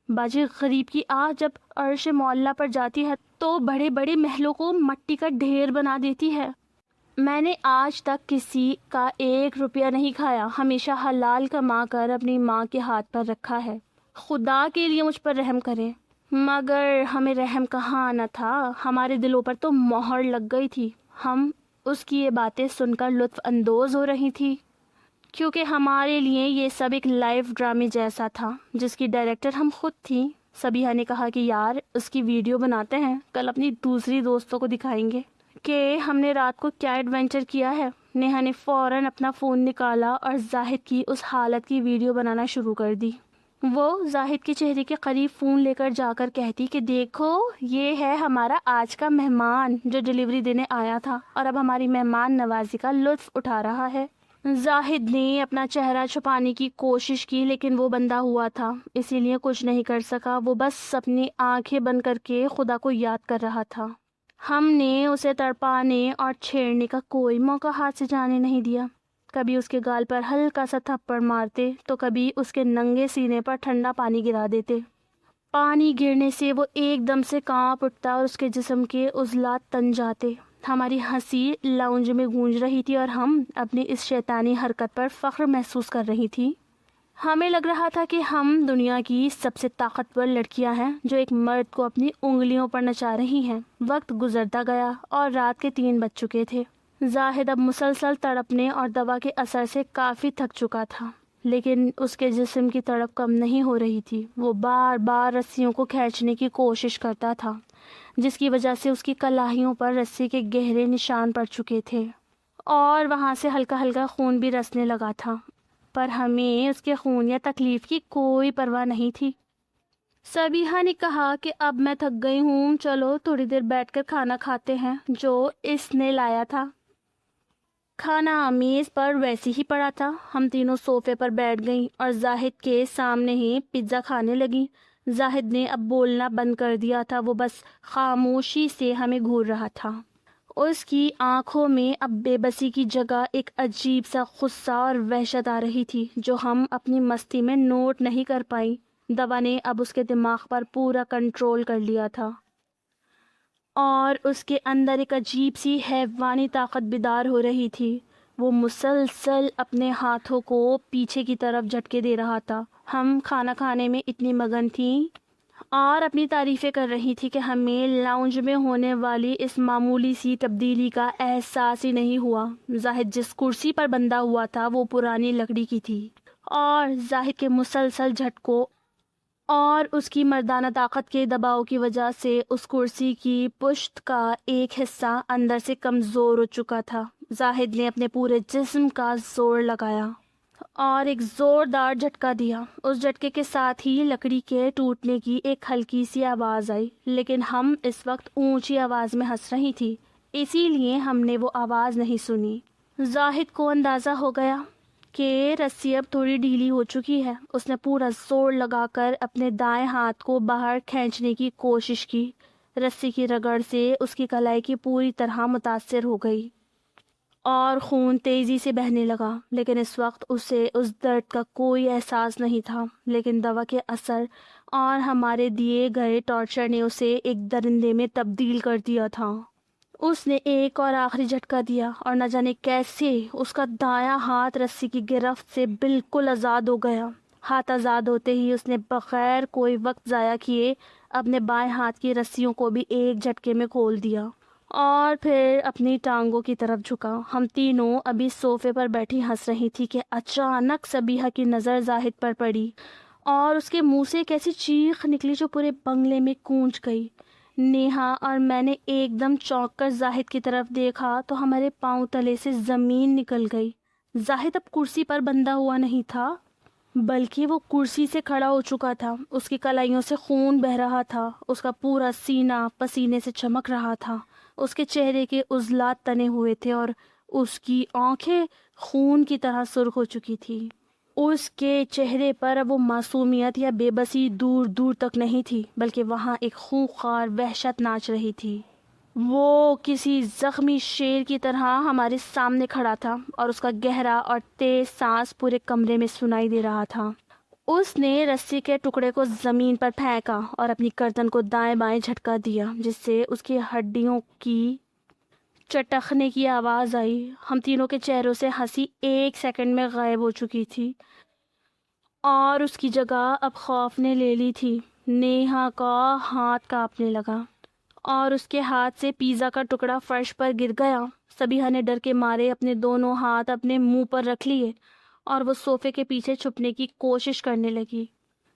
باجی، غریب کی آہ جب عرش معلیٰ پر جاتی ہے تو بڑے بڑے محلوں کو مٹی کا ڈھیر بنا دیتی ہے۔ میں نے آج تک کسی کا 1 روپیہ نہیں کھایا، ہمیشہ حلال کما کر اپنی ماں کے ہاتھ پر رکھا ہے۔ خدا کے لیے مجھ پر رحم کریں۔ مگر ہمیں رحم کہاں آنا تھا، ہمارے دلوں پر تو مہر لگ گئی تھی۔ ہم اس کی یہ باتیں سن کر لطف اندوز ہو رہی تھی، کیونکہ ہمارے لیے یہ سب ایک لائیو ڈرامے جیسا تھا جس کی ڈائریکٹر ہم خود تھیں۔ سبیحہ نے کہا کہ یار، اس کی ویڈیو بناتے ہیں، کل اپنی دوسری دوستوں کو دکھائیں گے کہ ہم نے رات کو کیا ایڈونچر کیا ہے۔ نیہا نے فوراً اپنا فون نکالا اور زاہد کی اس حالت کی ویڈیو بنانا شروع کر دی۔ وہ زاہد کے چہرے کے قریب فون لے کر جا کر کہتی کہ دیکھو، یہ ہے ہمارا آج کا مہمان جو ڈیلیوری دینے آیا تھا اور اب ہماری مہمان نوازی کا لطف اٹھا رہا ہے۔ زاہد نے اپنا چہرہ چھپانے کی کوشش کی، لیکن وہ بندھا ہوا تھا، اسی لیے کچھ نہیں کر سکا۔ وہ بس اپنی آنکھیں بند کر کے خدا کو یاد کر رہا تھا۔ ہم نے اسے تڑپانے اور چھیڑنے کا کوئی موقع ہاتھ سے جانے نہیں دیا۔ کبھی اس کے گال پر ہلکا سا تھپڑ مارتے تو کبھی اس کے ننگے سینے پر ٹھنڈا پانی گرا دیتے۔ پانی گرنے سے وہ ایک دم سے کانپ اٹھتا اور اس کے جسم کے عضلات تن جاتے۔ ہماری ہنسی لاؤنج میں گونج رہی تھی اور ہم اپنی اس شیطانی حرکت پر فخر محسوس کر رہی تھی۔ ہمیں لگ رہا تھا کہ ہم دنیا کی سب سے طاقتور لڑکیاں ہیں جو ایک مرد کو اپنی انگلیوں پر نچا رہی ہیں۔ وقت گزرتا گیا اور رات کے 3 بج چکے تھے۔ زاہد اب مسلسل تڑپنے اور دوا کے اثر سے کافی تھک چکا تھا، لیکن اس کے جسم کی تڑپ کم نہیں ہو رہی تھی۔ وہ بار بار رسیوں کو کھینچنے کی کوشش کرتا تھا، جس کی وجہ سے اس کی کلاہیوں پر رسی کے گہرے نشان پڑ چکے تھے اور وہاں سے ہلکا ہلکا خون بھی رسنے لگا تھا، پر ہمیں اس کے خون یا تکلیف کی کوئی پرواہ نہیں تھی۔ سبیحہ نے کہا کہ اب میں تھک گئی ہوں، چلو تھوڑی دیر بیٹھ کر کھانا کھاتے ہیں جو اس نے لایا تھا۔ کھانا میز پر ویسے ہی پڑا تھا۔ ہم تینوں صوفے پر بیٹھ گئیں اور زاہد کے سامنے ہی پیزا کھانے لگیں۔ زاہد نے اب بولنا بند کر دیا تھا، وہ بس خاموشی سے ہمیں گھور رہا تھا۔ اس کی آنکھوں میں اب بے بسی کی جگہ ایک عجیب سا غصہ اور وحشت آ رہی تھی جو ہم اپنی مستی میں نوٹ نہیں کر پائیں۔ دوا نے اب اس کے دماغ پر پورا کنٹرول کر لیا تھا اور اس کے اندر ایک عجیب سی حیوانی طاقت بیدار ہو رہی تھی۔ وہ مسلسل اپنے ہاتھوں کو پیچھے کی طرف جھٹکے دے رہا تھا۔ ہم کھانا کھانے میں اتنی مگن تھیں اور اپنی تعریفیں کر رہی تھی کہ ہمیں لاؤنج میں ہونے والی اس معمولی سی تبدیلی کا احساس ہی نہیں ہوا۔ زاہد جس کرسی پر بندھا ہوا تھا وہ پرانی لکڑی کی تھی اور زاہد کے مسلسل جھٹکوں اور اس کی مردانہ طاقت کے دباؤ کی وجہ سے اس کرسی کی پشت کا ایک حصہ اندر سے کمزور ہو چکا تھا۔ زاہد نے اپنے پورے جسم کا زور لگایا اور ایک زوردار جھٹکا دیا۔ اس جھٹکے کے ساتھ ہی لکڑی کے ٹوٹنے کی ایک ہلکی سی آواز آئی، لیکن ہم اس وقت اونچی آواز میں ہنس رہی تھی، اسی لیے ہم نے وہ آواز نہیں سنی۔ زاہد کو اندازہ ہو گیا کہ رسی اب تھوڑی ڈھیلی ہو چکی ہے۔ اس نے پورا زور لگا کر اپنے دائیں ہاتھ کو باہر کھینچنے کی کوشش کی۔ رسی کی رگڑ سے اس کی کلائی کی پوری طرح متاثر ہو گئی اور خون تیزی سے بہنے لگا، لیکن اس وقت اسے اس درد کا کوئی احساس نہیں تھا۔ لیکن دوا کے اثر اور ہمارے دیے گئے ٹارچر نے اسے ایک درندے میں تبدیل کر دیا تھا۔ اس نے ایک اور آخری جھٹکا دیا اور نہ جانے کیسے اس کا دایاں ہاتھ رسی کی گرفت سے بالکل آزاد ہو گیا۔ ہاتھ آزاد ہوتے ہی اس نے بغیر کوئی وقت ضائع کیے اپنے بائیں ہاتھ کی رسیوں کو بھی ایک جھٹکے میں کھول دیا اور پھر اپنی ٹانگوں کی طرف جھکا۔ ہم تینوں ابھی صوفے پر بیٹھی ہنس رہی تھی کہ اچانک سبیحہ کی نظر زاہد پر پڑی اور اس کے منہ سے ایک ایسی چیخ نکلی جو پورے بنگلے میں گونج گئی۔ نیہا اور میں نے ایک دم چونک کر زاہد کی طرف دیکھا تو ہمارے پاؤں تلے سے زمین نکل گئی۔ زاہد اب کرسی پر بندھا ہوا نہیں تھا، بلکہ وہ کرسی سے کھڑا ہو چکا تھا۔ اس کی کلائیوں سے خون بہہ رہا تھا، اس کا پورا سینہ پسینے سے چمک رہا تھا، اس کے چہرے کے عضلات تنے ہوئے تھے اور اس کی آنکھیں خون کی طرح سرخ ہو چکی تھی۔ اس کے چہرے پر اب وہ معصومیت یا بے بسی دور دور تک نہیں تھی، بلکہ وہاں ایک خونخوار وحشت ناچ رہی تھی۔ وہ کسی زخمی شیر کی طرح ہمارے سامنے کھڑا تھا اور اس کا گہرا اور تیز سانس پورے کمرے میں سنائی دے رہا تھا۔ اس نے رسی کے ٹکڑے کو زمین پر پھینکا اور اپنی گردن کو دائیں بائیں جھٹکا دیا، جس سے اس کی ہڈیوں کی چٹخنے کی آواز آئی۔ ہم تینوں کے چہروں سے ہنسی ایک سیکنڈ میں غائب ہو چکی تھی اور اس کی جگہ اب خوف نے لے لی تھی۔ نیہا کا ہاتھ کانپنے لگا اور اس کے ہاتھ سے پیزا کا ٹکڑا فرش پر گر گیا۔ سبیحہ نے ڈر کے مارے اپنے دونوں ہاتھ اپنے منہ پر رکھ لیے اور وہ صوفے کے پیچھے چھپنے کی کوشش کرنے لگی۔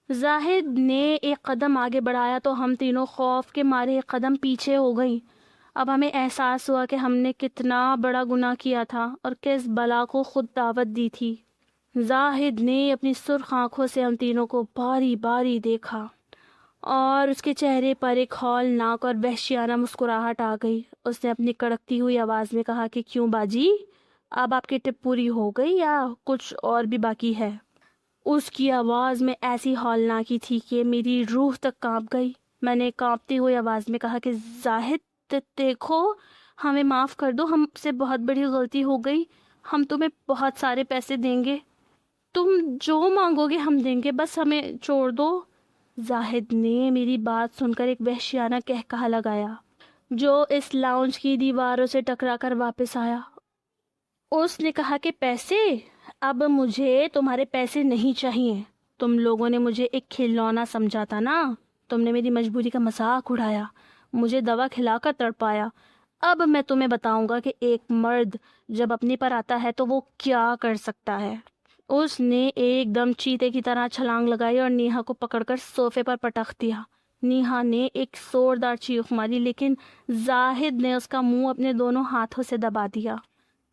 زاہد نے ایک قدم آگے بڑھایا تو ہم تینوں خوف کے مارے ایک قدم پیچھے ہو گئیں۔ اب ہمیں احساس ہوا کہ ہم نے کتنا بڑا گناہ کیا تھا اور کس بلا کو خود دعوت دی تھی۔ زاہد نے اپنی سرخ آنکھوں سے ہم تینوں کو باری باری دیکھا اور اس کے چہرے پر ایک ہولناک اور وحشیانہ مسکراہٹ آ گئی۔ اس نے اپنی کڑکتی ہوئی آواز میں کہا کہ کیوں باجی، اب آپ کی ٹپ پوری ہو گئی یا کچھ اور بھی باقی ہے؟ اس کی آواز میں ایسی ہولناکی تھی کہ میری روح تک کانپ گئی۔ میں نے کانپتی ہوئی آواز میں کہا کہ زاہد دیکھو، ہمیں معاف کر دو، ہم سے بہت بڑی غلطی ہو گئی، ہم تمہیں بہت سارے پیسے دیں گے، تم جو مانگو گے ہم دیں گے، بس ہمیں چھوڑ دو۔ زاہد نے میری بات سن کر ایک وحشیانہ قہقہہ لگایا جو اس لاؤنج کی دیواروں سے ٹکرا کر واپس آیا۔ اس نے کہا کہ پیسے؟ اب مجھے تمہارے پیسے نہیں چاہیے۔ تم لوگوں نے مجھے ایک کھلونا سمجھا تھا نا، تم نے میری مجبوری کا مذاق اڑایا، مجھے دوا کھلا کر تڑپایا۔ اب میں تمہیں بتاؤں گا کہ ایک مرد جب اپنے پر آتا ہے تو وہ کیا کر سکتا ہے۔ اس نے ایک دم چیتے کی طرح چھلانگ لگائی اور نیہا کو پکڑ کر صوفے پر پٹخ دیا۔ نیہا نے ایک زوردار چیخ ماری لیکن زاہد نے اس کا منہ اپنے دونوں ہاتھوں سے دبا دیا۔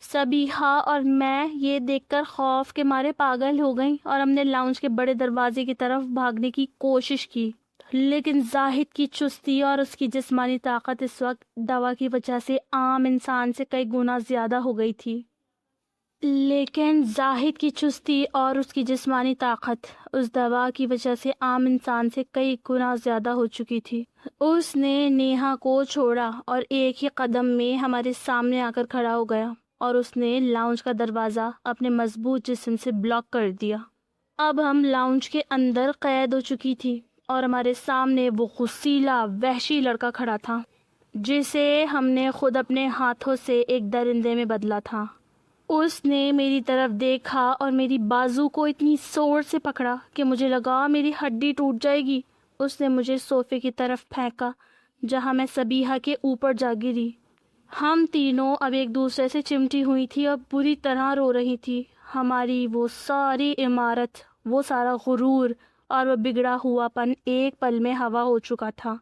سبیحہ اور میں یہ دیکھ کر خوف کے مارے پاگل ہو گئیں اور ہم نے لاؤنج کے بڑے دروازے کی طرف بھاگنے کی کوشش کی، لیکن زاہد کی چستی اور اس کی جسمانی طاقت اس وقت دوا کی وجہ سے عام انسان سے کئی گنا زیادہ ہو گئی تھی۔ لیکن زاہد کی چستی اور اس کی جسمانی طاقت اس دوا کی وجہ سے عام انسان سے کئی گنا زیادہ ہو چکی تھی۔ اس نے نیہا کو چھوڑا اور ایک ہی قدم میں ہمارے سامنے آ کر کھڑا ہو گیا اور اس نے لاؤنج کا دروازہ اپنے مضبوط جسم سے بلاک کر دیا۔ اب ہم لاؤنج کے اندر قید ہو چکی تھی اور ہمارے سامنے وہ غصیلا وحشی لڑکا کھڑا تھا جسے ہم نے خود اپنے ہاتھوں سے ایک درندے میں بدلا تھا۔ اس نے میری طرف دیکھا اور میری بازو کو اتنی زور سے پکڑا کہ مجھے لگا میری ہڈی ٹوٹ جائے گی۔ اس نے مجھے صوفے کی طرف پھینکا جہاں میں سبیحہ کے اوپر جا گری۔ ہم تینوں اب ایک دوسرے سے چمٹی ہوئی تھی اور بری طرح رو رہی تھی۔ ہماری وہ ساری عمارت، وہ سارا غرور اور وہ بگڑا ہوا پن ایک پل میں ہوا ہو چکا تھا۔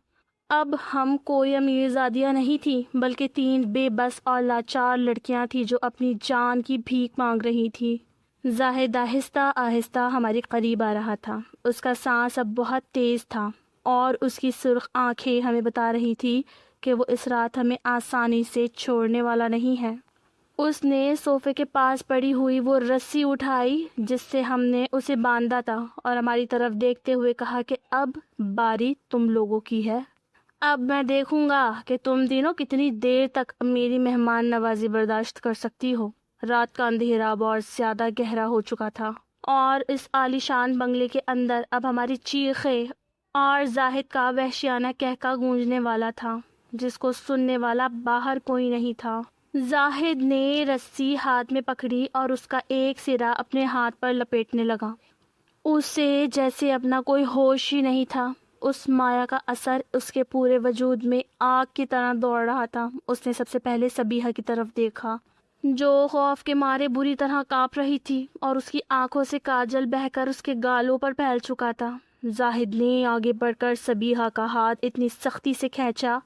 اب ہم کوئی امیرزادیاں نہیں تھیں بلکہ تین بے بس اور لاچار لڑکیاں تھیں جو اپنی جان کی بھیک مانگ رہی تھی۔ زاہد آہستہ آہستہ ہمارے قریب آ رہا تھا۔ اس کا سانس اب بہت تیز تھا اور اس کی سرخ آنکھیں ہمیں بتا رہی تھی کہ وہ اس رات ہمیں آسانی سے چھوڑنے والا نہیں ہے۔ اس نے صوفے کے پاس پڑی ہوئی وہ رسی اٹھائی جس سے ہم نے اسے باندھا تھا اور ہماری طرف دیکھتے ہوئے کہا کہ اب باری تم لوگوں کی ہے۔ اب میں دیکھوں گا کہ تم تینوں کتنی دیر تک میری مہمان نوازی برداشت کر سکتی ہو۔ رات کا اندھیرا بہت زیادہ گہرا ہو چکا تھا اور اس عالیشان بنگلے کے اندر اب ہماری چیخیں اور زاہد کا وحشیانہ قہقہ گونجنے والا تھا جس کو سننے والا باہر کوئی نہیں تھا۔ زاہد نے رسی ہاتھ میں پکڑی اور اس کا ایک سرا اپنے ہاتھ پر لپیٹنے لگا۔ اسے جیسے اپنا کوئی ہوش ہی نہیں تھا۔ اس مایا کا اثر اس کے پورے وجود میں آگ کی طرح دوڑ رہا تھا۔ اس نے سب سے پہلے سبیحہ کی طرف دیکھا جو خوف کے مارے بری طرح کانپ رہی تھی اور اس کی آنکھوں سے کاجل بہہ کر اس کے گالوں پر پھیل چکا تھا۔ زاہد نے آگے بڑھ کر سبیحہ کا ہاتھ اتنی سختی سے کھینچا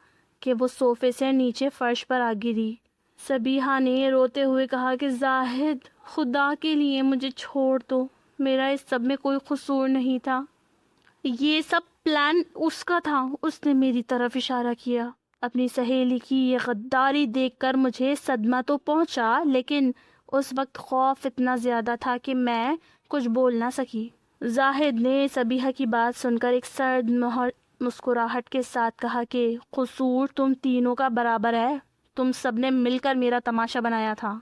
کہ وہ صوفے سے نیچے فرش پر آ گری۔ سبیحہ نے روتے ہوئے کہا کہ زاہد خدا کے لیے مجھے چھوڑ دو، میرا اس سب میں کوئی قصور نہیں تھا، یہ سب پلان اس کا تھا۔ اس نے میری طرف اشارہ کیا۔ اپنی سہیلی کی یہ غداری دیکھ کر مجھے صدمہ تو پہنچا لیکن اس وقت خوف اتنا زیادہ تھا کہ میں کچھ بول نہ سکی۔ زاہد نے سبیحہ کی بات سن کر ایک سرد مسکراہٹ کے ساتھ کہا کہ قصور تم تینوں کا برابر ہے، تم سب نے مل کر میرا تماشا بنایا تھا،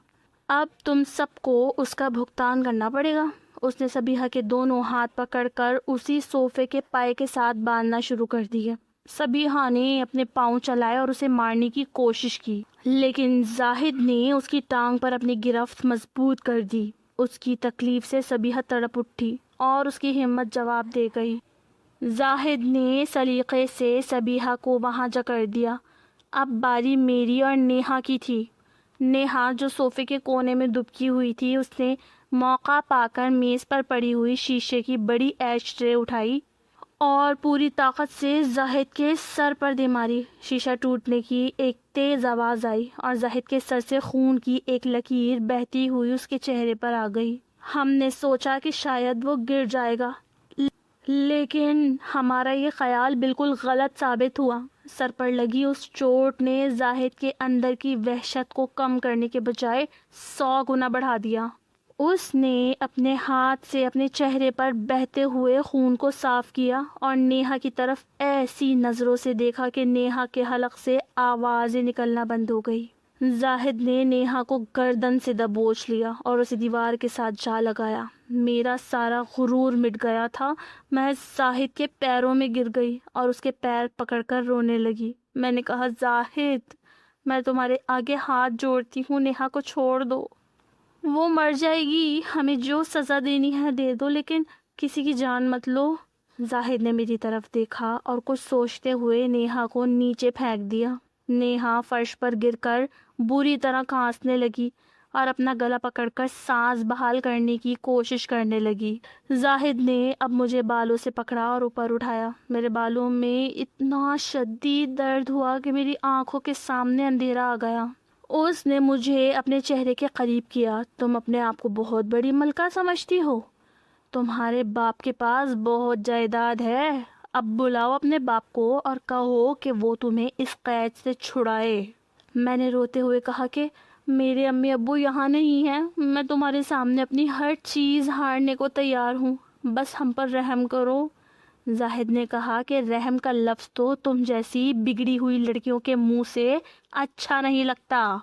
اب تم سب کو اس کا بھگتان کرنا پڑے گا۔ اس نے سبیحہ کے دونوں ہاتھ پکڑ کر اسی صوفے کے پائے کے ساتھ باندھنا شروع کر دیے۔ سبیحہ نے اپنے پاؤں چلائے اور اسے مارنے کی کوشش کی لیکن زاہد نے اس کی ٹانگ پر اپنی گرفت مضبوط کر دی۔ اس کی تکلیف سے سبیحہ تڑپ اٹھی اور اس کی ہمت جواب دے گئی۔ زاہد نے سلیقے سے سبیحہ کو وہاں جکڑ دیا۔ اب باری میری اور نیہا کی تھی۔ نیہا جو صوفے کے کونے میں دبکی ہوئی تھی اس نے موقع پا کر میز پر پڑی ہوئی شیشے کی بڑی ایش ٹرے اٹھائی اور پوری طاقت سے زاہد کے سر پر دے ماری۔ شیشہ ٹوٹنے کی ایک تیز آواز آئی اور زاہد کے سر سے خون کی ایک لکیر بہتی ہوئی اس کے چہرے پر آ گئی۔ ہم نے سوچا کہ شاید وہ گر جائے گا لیکن ہمارا یہ خیال بالکل غلط ثابت ہوا۔ سر پر لگی اس چوٹ نے زاہد کے اندر کی وحشت کو کم کرنے کے بجائے 100 گنا بڑھا دیا۔ اس نے اپنے ہاتھ سے اپنے چہرے پر بہتے ہوئے خون کو صاف کیا اور نیہا کی طرف ایسی نظروں سے دیکھا کہ نیہا کے حلق سے آوازیں نکلنا بند ہو گئی۔ زاہد نے نیہا کو گردن سے دبوچ لیا اور اسے دیوار کے ساتھ جا لگایا۔ میرا سارا غرور مٹ گیا تھا۔ میں زاہد کے پیروں میں گر گئی اور اس کے پیر پکڑ کر رونے لگی۔ میں نے کہا، زاہد، میں تمہارے آگے ہاتھ جوڑتی ہوں، نیہا کو چھوڑ دو۔ وہ مر جائے گی، ہمیں جو سزا دینی ہے دے دو، لیکن کسی کی جان مت لو۔ زاہد نے میری طرف دیکھا اور کچھ سوچتے ہوئے نیہا کو نیچے پھینک دیا۔ نیہا فرش پر گر کر بری طرح کھانسنے لگی اور اپنا گلا پکڑ کر سانس بحال کرنے کی کوشش کرنے لگی۔ زاہد نے اب مجھے بالوں سے پکڑا اور اوپر اٹھایا۔ میرے بالوں میں اتنا شدید درد ہوا کہ میری آنکھوں کے سامنے اندھیرا آ گیا۔ اس نے مجھے اپنے چہرے کے قریب کیا۔ تم اپنے آپ کو بہت بڑی ملکہ سمجھتی ہو؟ تمہارے باپ کے پاس بہت جائیداد ہے۔ اب بلاؤ اپنے باپ کو اور کہو کہ وہ تمہیں اس قید سے چھڑائے۔ میں نے روتے ہوئے کہا کہ میرے امی ابو یہاں نہیں ہیں۔ میں تمہارے سامنے اپنی ہر چیز ہارنے کو تیار ہوں، بس ہم پر رحم کرو۔ زاہد نے کہا کہ رحم کا لفظ تو تم جیسی بگڑی ہوئی لڑکیوں کے منہ سے اچھا نہیں لگتا۔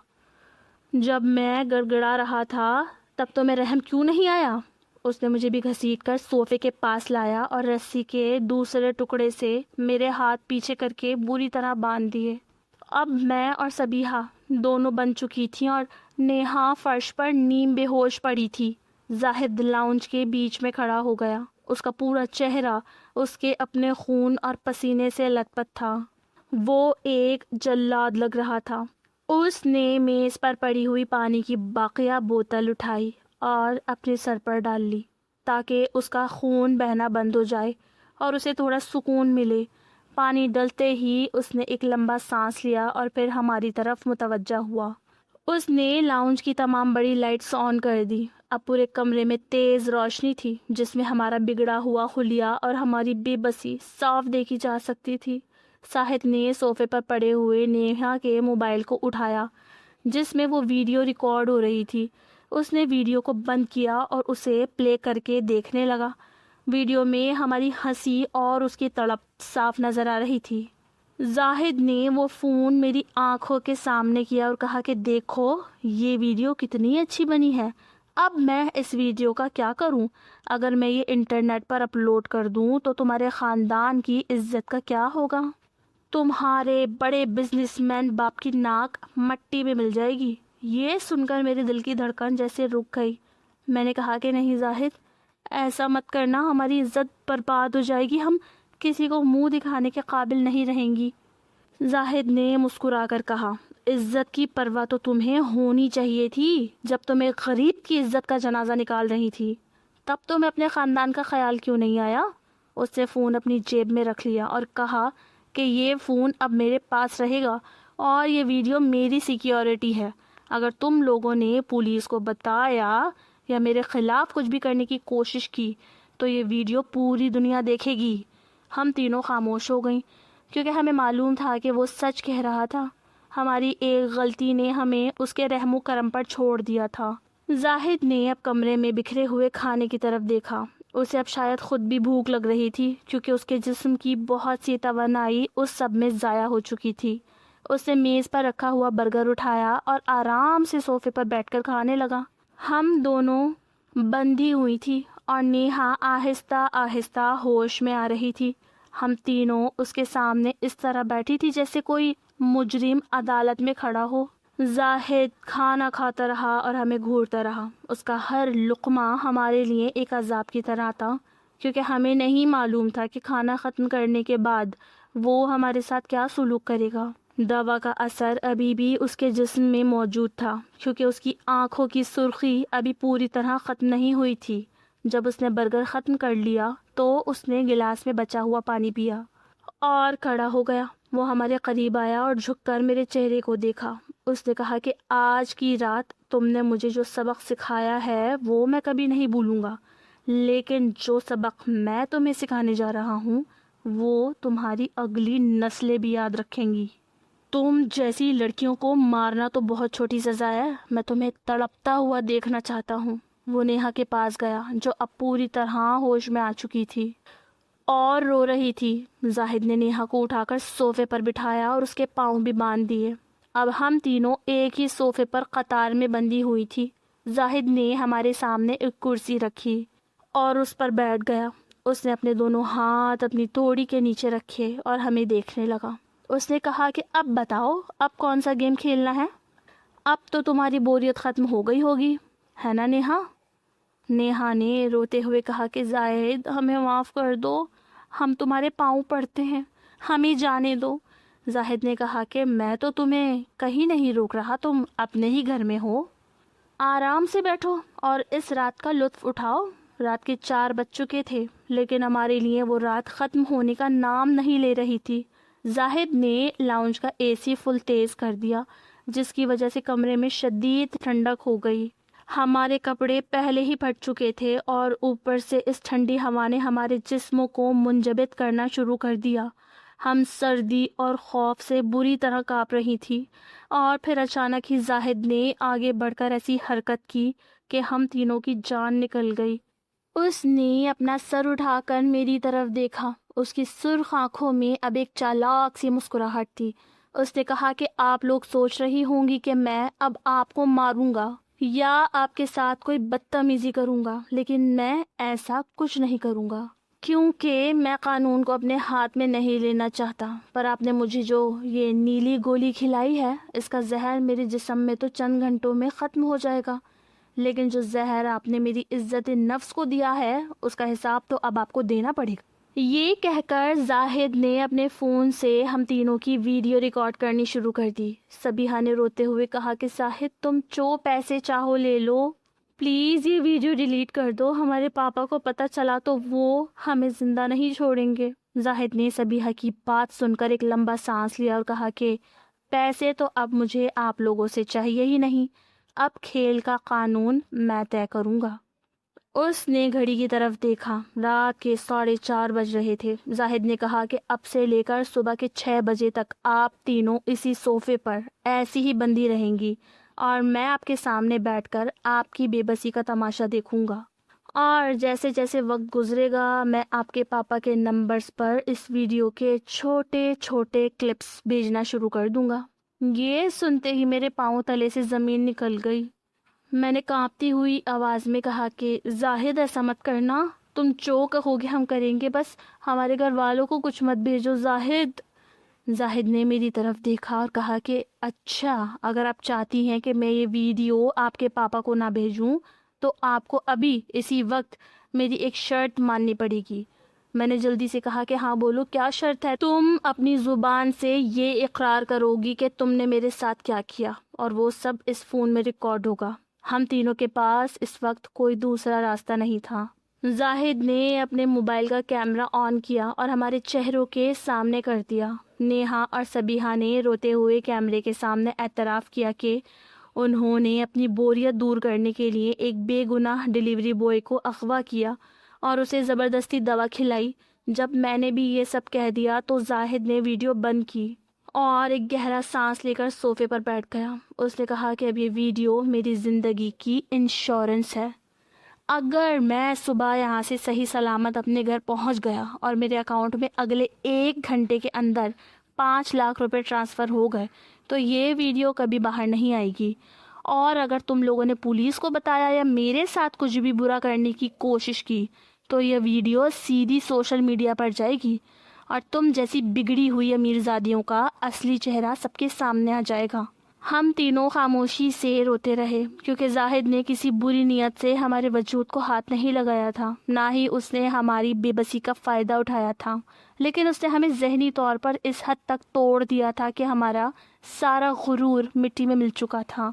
جب میں گڑگڑا رہا تھا تب تمہیں رحم کیوں نہیں آیا؟ اس نے مجھے بھی گھسیٹ کر صوفے کے پاس لایا اور رسی کے دوسرے ٹکڑے سے میرے ہاتھ پیچھے کر کے بری طرح باندھ دیے۔ اب میں اور سبیحہ دونوں بن چکی تھیں اور نیہا فرش پر نیم بے ہوش پڑی تھی۔ زاہد لاؤنج کے بیچ میں کھڑا ہو گیا۔ اس کا پورا چہرہ اس کے اپنے خون اور پسینے سے لت پت تھا۔ وہ ایک جلاد لگ رہا تھا۔ اس نے میز پر پڑی ہوئی پانی کی باقیہ بوتل اٹھائی اور اپنے سر پر ڈال لی تاکہ اس کا خون بہنا بند ہو جائے اور اسے تھوڑا سکون ملے۔ پانی ڈلتے ہی اس نے ایک لمبا سانس لیا اور پھر ہماری طرف متوجہ ہوا۔ اس نے لاؤنج کی تمام بڑی لائٹس آن کر دی۔ اب پورے کمرے میں تیز روشنی تھی جس میں ہمارا بگڑا ہوا حلیہ اور ہماری بے بسی صاف دیکھی جا سکتی تھی۔ زاہد نے صوفے پر پڑے ہوئے نیہا کے موبائل کو اٹھایا جس میں وہ ویڈیو ریکارڈ ہو رہی تھی۔ اس نے ویڈیو کو بند کیا اور اسے پلے کر کے دیکھنے لگا۔ ویڈیو میں ہماری ہنسی اور اس کی تڑپ صاف نظر آ رہی تھی۔ زاہد نے وہ فون میری آنکھوں کے سامنے کیا اور کہا کہ دیکھو یہ ویڈیو کتنی اچھی بنی ہے۔ اب میں اس ویڈیو کا کیا کروں؟ اگر میں یہ انٹرنیٹ پر اپلوڈ کر دوں تو تمہارے خاندان کی عزت کا کیا ہوگا؟ تمہارے بڑے بزنس مین باپ کی ناک مٹی میں مل جائے گی۔ یہ سن کر میرے دل کی دھڑکن جیسے رک گئی۔ میں نے کہا کہ نہیں زاہد، ایسا مت کرنا، ہماری عزت برباد ہو جائے گی، ہم کسی کو منہ دکھانے کے قابل نہیں رہیں گی۔ زاہد نے مسکرا کر کہا، عزت کی پرواہ تو تمہیں ہونی چاہیے تھی جب تم ایک غریب کی عزت کا جنازہ نکال رہی تھی۔ تب تمہیں اپنے خاندان کا خیال کیوں نہیں آیا؟ اس نے فون اپنی جیب میں رکھ لیا اور کہا کہ یہ فون اب میرے پاس رہے گا اور یہ ویڈیو میری سیکیورٹی ہے۔ اگر تم لوگوں نے پولیس کو بتایا یا میرے خلاف کچھ بھی کرنے کی کوشش کی تو یہ ویڈیو پوری دنیا دیکھے گی۔ ہم تینوں خاموش ہو گئیں کیونکہ ہمیں معلوم تھا کہ وہ سچ کہہ رہا تھا۔ ہماری ایک غلطی نے ہمیں اس کے رحم و کرم پر چھوڑ دیا تھا۔ زاہد نے اب کمرے میں بکھرے ہوئے کھانے کی طرف دیکھا۔ اسے اب شاید خود بھی بھوک لگ رہی تھی کیونکہ اس کے جسم کی بہت سی توانائی اس سب میں ضائع ہو چکی تھی۔ اس نے میز پر رکھا ہوا برگر اٹھایا اور آرام سے صوفے پر بیٹھ کر کھانے لگا۔ ہم دونوں بندھی ہوئی تھی اور نیہا آہستہ آہستہ ہوش میں آ رہی تھی۔ ہم تینوں اس کے سامنے اس طرح بیٹھی تھی جیسے کوئی مجرم عدالت میں کھڑا ہو۔ زاہد کھانا کھاتا رہا اور ہمیں گھورتا رہا۔ اس کا ہر لقمہ ہمارے لیے ایک عذاب کی طرح تھا کیونکہ ہمیں نہیں معلوم تھا کہ کھانا ختم کرنے کے بعد وہ ہمارے ساتھ کیا سلوک کرے گا۔ دوا کا اثر ابھی بھی اس کے جسم میں موجود تھا کیونکہ اس کی آنکھوں کی سرخی ابھی پوری طرح ختم نہیں ہوئی تھی۔ جب اس نے برگر ختم کر لیا تو اس نے گلاس میں بچا ہوا پانی پیا اور کھڑا ہو گیا۔ وہ ہمارے قریب آیا اور جھک کر میرے چہرے کو دیکھا۔ اس نے کہا کہ آج کی رات تم نے مجھے جو سبق سکھایا ہے وہ میں کبھی نہیں بھولوں گا، لیکن جو سبق میں تمہیں سکھانے جا رہا ہوں وہ تمہاری اگلی نسلیں بھی یاد رکھیں گی۔ تم جیسی لڑکیوں کو مارنا تو بہت چھوٹی سزا ہے، میں تمہیں تڑپتا ہوا دیکھنا چاہتا ہوں۔ وہ نیہا کے پاس گیا جو اب پوری طرح ہوش میں آ چکی تھی اور رو رہی تھی۔ زاہد نے نیہا کو اٹھا کر صوفے پر بٹھایا اور اس کے پاؤں بھی باندھ دیے۔ اب ہم تینوں ایک ہی صوفے پر قطار میں بندھی ہوئی تھی۔ زاہد نے ہمارے سامنے ایک کرسی رکھی اور اس پر بیٹھ گیا۔ اس نے اپنے دونوں ہاتھ اپنی توڑی کے نیچے رکھے اور ہمیں دیکھنے لگا۔ اس نے کہا کہ اب بتاؤ، اب کون سا گیم کھیلنا ہے؟ اب تو تمہاری بوریت ختم ہو گئی ہوگی، ہے نا نیہا؟ نیہا نے روتے ہوئے کہا کہ زاہد ہمیں معاف کر دو، ہم تمہارے پاؤں پڑتے ہیں، ہمیں جانے دو۔ زاہد نے کہا کہ میں تو تمہیں کہیں نہیں روک رہا، تم اپنے ہی گھر میں ہو، آرام سے بیٹھو اور اس رات کا لطف اٹھاؤ۔ رات کے 4 بج چکے تھے، لیکن ہمارے لیے وہ رات ختم ہونے کا نام نہیں لے رہی تھی۔ زاہد نے لاؤنج کا اے سی فل تیز کر دیا، جس کی وجہ سے کمرے میں شدید ٹھنڈک ہو گئی۔ ہمارے کپڑے پہلے ہی پھٹ چکے تھے اور اوپر سے اس ٹھنڈی ہوا نے ہمارے جسموں کو منجمد کرنا شروع کر دیا۔ ہم سردی اور خوف سے بری طرح کانپ رہی تھی، اور پھر اچانک ہی زاہد نے آگے بڑھ کر ایسی حرکت کی کہ ہم تینوں کی جان نکل گئی۔ اس نے اپنا سر اٹھا کر میری طرف دیکھا۔ اس کی سرخ آنکھوں میں اب ایک چالاک سی مسکراہٹ تھی۔ اس نے کہا کہ آپ لوگ سوچ رہی ہوں گی کہ میں اب آپ کو ماروں گا یا آپ کے ساتھ کوئی بدتمیزی کروں گا، لیکن میں ایسا کچھ نہیں کروں گا، کیونکہ میں قانون کو اپنے ہاتھ میں نہیں لینا چاہتا۔ پر آپ نے مجھے جو یہ نیلی گولی کھلائی ہے، اس کا زہر میرے جسم میں تو چند گھنٹوں میں ختم ہو جائے گا، لیکن جو زہر آپ نے میری عزت نفس کو دیا ہے، اس کا حساب تو اب آپ کو دینا پڑے گا۔ یہ کہہ کر زاہد نے اپنے فون سے ہم تینوں کی ویڈیو ریکارڈ کرنی شروع کر دی۔ سبیحہ نے روتے ہوئے کہا کہ زاہد تم جو پیسے چاہو لے لو، پلیز یہ ویڈیو ڈیلیٹ کر دو، ہمارے پاپا کو پتہ چلا تو وہ ہمیں زندہ نہیں چھوڑیں گے۔ زاہد نے سبیحہ کی بات سن کر ایک لمبا سانس لیا اور کہا کہ پیسے تو اب مجھے آپ لوگوں سے چاہیے ہی نہیں، اب کھیل کا قانون میں طے کروں گا۔ اس نے گھڑی کی طرف دیکھا، رات کے 4:30 بج رہے تھے۔ زاہد نے کہا کہ اب سے لے کر صبح کے 6 بجے تک آپ تینوں اسی صوفے پر ایسی ہی بندھی رہیں گی، اور میں آپ کے سامنے بیٹھ کر آپ کی بے بسی کا تماشا دیکھوں گا، اور جیسے جیسے وقت گزرے گا میں آپ کے پاپا کے نمبرز پر اس ویڈیو کے چھوٹے چھوٹے کلپس بھیجنا شروع کر دوں گا۔ یہ سنتے ہی میرے پاؤں تلے سے زمین نکل گئی۔ میں نے کانپتی ہوئی آواز میں کہا کہ زاہد ایسا مت کرنا، تم جو کہو گے ہم کریں گے، بس ہمارے گھر والوں کو کچھ مت بھیجو زاہد۔ زاہد نے میری طرف دیکھا اور کہا کہ اچھا، اگر آپ چاہتی ہیں کہ میں یہ ویڈیو آپ کے پاپا کو نہ بھیجوں تو آپ کو ابھی اسی وقت میری ایک شرط ماننی پڑے گی۔ میں نے جلدی سے کہا کہ ہاں بولو، کیا شرط ہے؟ تم اپنی زبان سے یہ اقرار کرو گی کہ تم نے میرے ساتھ کیا کیا، اور وہ سب اس فون میں ریکارڈ ہوگا۔ ہم تینوں کے پاس اس وقت کوئی دوسرا راستہ نہیں تھا۔ زاہد نے اپنے موبائل کا کیمرہ آن کیا اور ہمارے چہروں کے سامنے کر دیا۔ نیہا اور سبیحہ نے روتے ہوئے کیمرے کے سامنے اعتراف کیا کہ انہوں نے اپنی بوریت دور کرنے کے لیے ایک بے گناہ ڈیلیوری بوائے کو اغوا کیا اور اسے زبردستی دوا کھلائی۔ جب میں نے بھی یہ سب کہہ دیا تو زاہد نے ویڈیو بند کی اور ایک گہرا سانس لے کر صوفے پر بیٹھ گیا۔ اس نے کہا کہ اب یہ ویڈیو میری زندگی کی انشورنس ہے۔ اگر میں صبح یہاں سے صحیح سلامت اپنے گھر پہنچ گیا اور میرے اکاؤنٹ میں اگلے 1 گھنٹے کے اندر 5 لاکھ روپے ٹرانسفر ہو گئے تو یہ ویڈیو کبھی باہر نہیں آئے گی، اور اگر تم لوگوں نے پولیس کو بتایا یا میرے ساتھ کچھ بھی برا کرنے کی کوشش کی تو یہ ویڈیو سیدھی سوشل میڈیا پر جائے گی، اور تم جیسی بگڑی ہوئی امیرزادیوں کا اصلی چہرہ سب کے سامنے آ جائے گا۔ ہم تینوں خاموشی سے روتے رہے، کیونکہ زاہد نے کسی بری نیت سے ہمارے وجود کو ہاتھ نہیں لگایا تھا، نہ ہی اس نے ہماری بے بسی کا فائدہ اٹھایا تھا، لیکن اس نے ہمیں ذہنی طور پر اس حد تک توڑ دیا تھا کہ ہمارا سارا غرور مٹی میں مل چکا تھا۔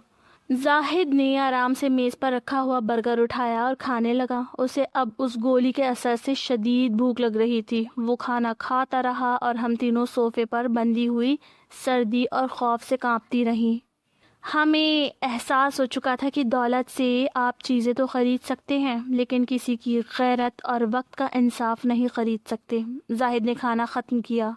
زاہد نے آرام سے میز پر رکھا ہوا برگر اٹھایا اور کھانے لگا۔ اسے اب اس گولی کے اثر سے شدید بھوک لگ رہی تھی۔ وہ کھانا کھاتا رہا اور ہم تینوں صوفے پر بندھی ہوئی سردی اور خوف سے کانپتی رہیں۔ ہمیں احساس ہو چکا تھا کہ دولت سے آپ چیزیں تو خرید سکتے ہیں، لیکن کسی کی غیرت اور وقت کا انصاف نہیں خرید سکتے۔ زاہد نے کھانا ختم کیا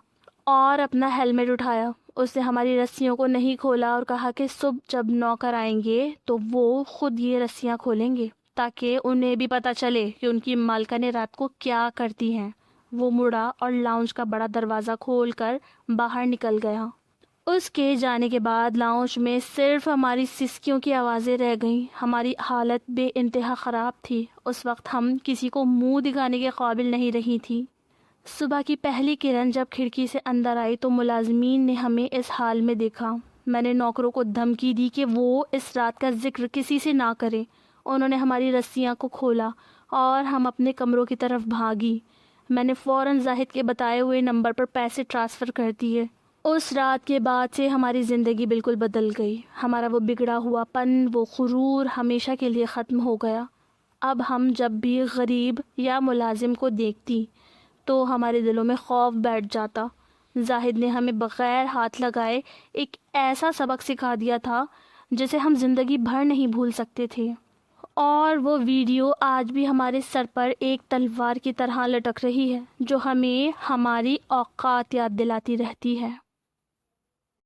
اور اپنا ہیلمٹ اٹھایا۔ اس نے ہماری رسیوں کو نہیں کھولا اور کہا کہ صبح جب نوکر آئیں گے تو وہ خود یہ رسیاں کھولیں گے تاکہ انہیں بھی پتہ چلے کہ ان کی مالکن رات کو کیا کرتی ہیں۔ وہ مڑا اور لاؤنج کا بڑا دروازہ کھول کر باہر نکل گیا۔ اس کے جانے کے بعد لاؤنج میں صرف ہماری سسکیوں کی آوازیں رہ گئیں۔ ہماری حالت بے انتہا خراب تھی۔ اس وقت ہم کسی کو منہ دکھانے کے قابل نہیں رہی تھی۔ صبح کی پہلی کرن جب کھڑکی سے اندر آئی تو ملازمین نے ہمیں اس حال میں دیکھا۔ میں نے نوکروں کو دھمکی دی کہ وہ اس رات کا ذکر کسی سے نہ کریں۔ انہوں نے ہماری رسیاں کو کھولا اور ہم اپنے کمروں کی طرف بھاگی۔ میں نے فوراً زاہد کے بتائے ہوئے نمبر پر پیسے ٹرانسفر کر دیے۔ اس رات کے بعد سے ہماری زندگی بالکل بدل گئی۔ ہمارا وہ بگڑا ہوا پن، وہ غرور ہمیشہ کے لیے ختم ہو گیا۔ اب ہم جب بھی غریب یا ملازم کو دیکھتی تو ہمارے دلوں میں خوف بیٹھ جاتا۔ زاہد نے ہمیں بغیر ہاتھ لگائے ایک ایسا سبق سکھا دیا تھا جسے ہم زندگی بھر نہیں بھول سکتے تھے، اور وہ ویڈیو آج بھی ہمارے سر پر ایک تلوار کی طرح لٹک رہی ہے جو ہمیں ہماری اوقات یاد دلاتی رہتی ہے۔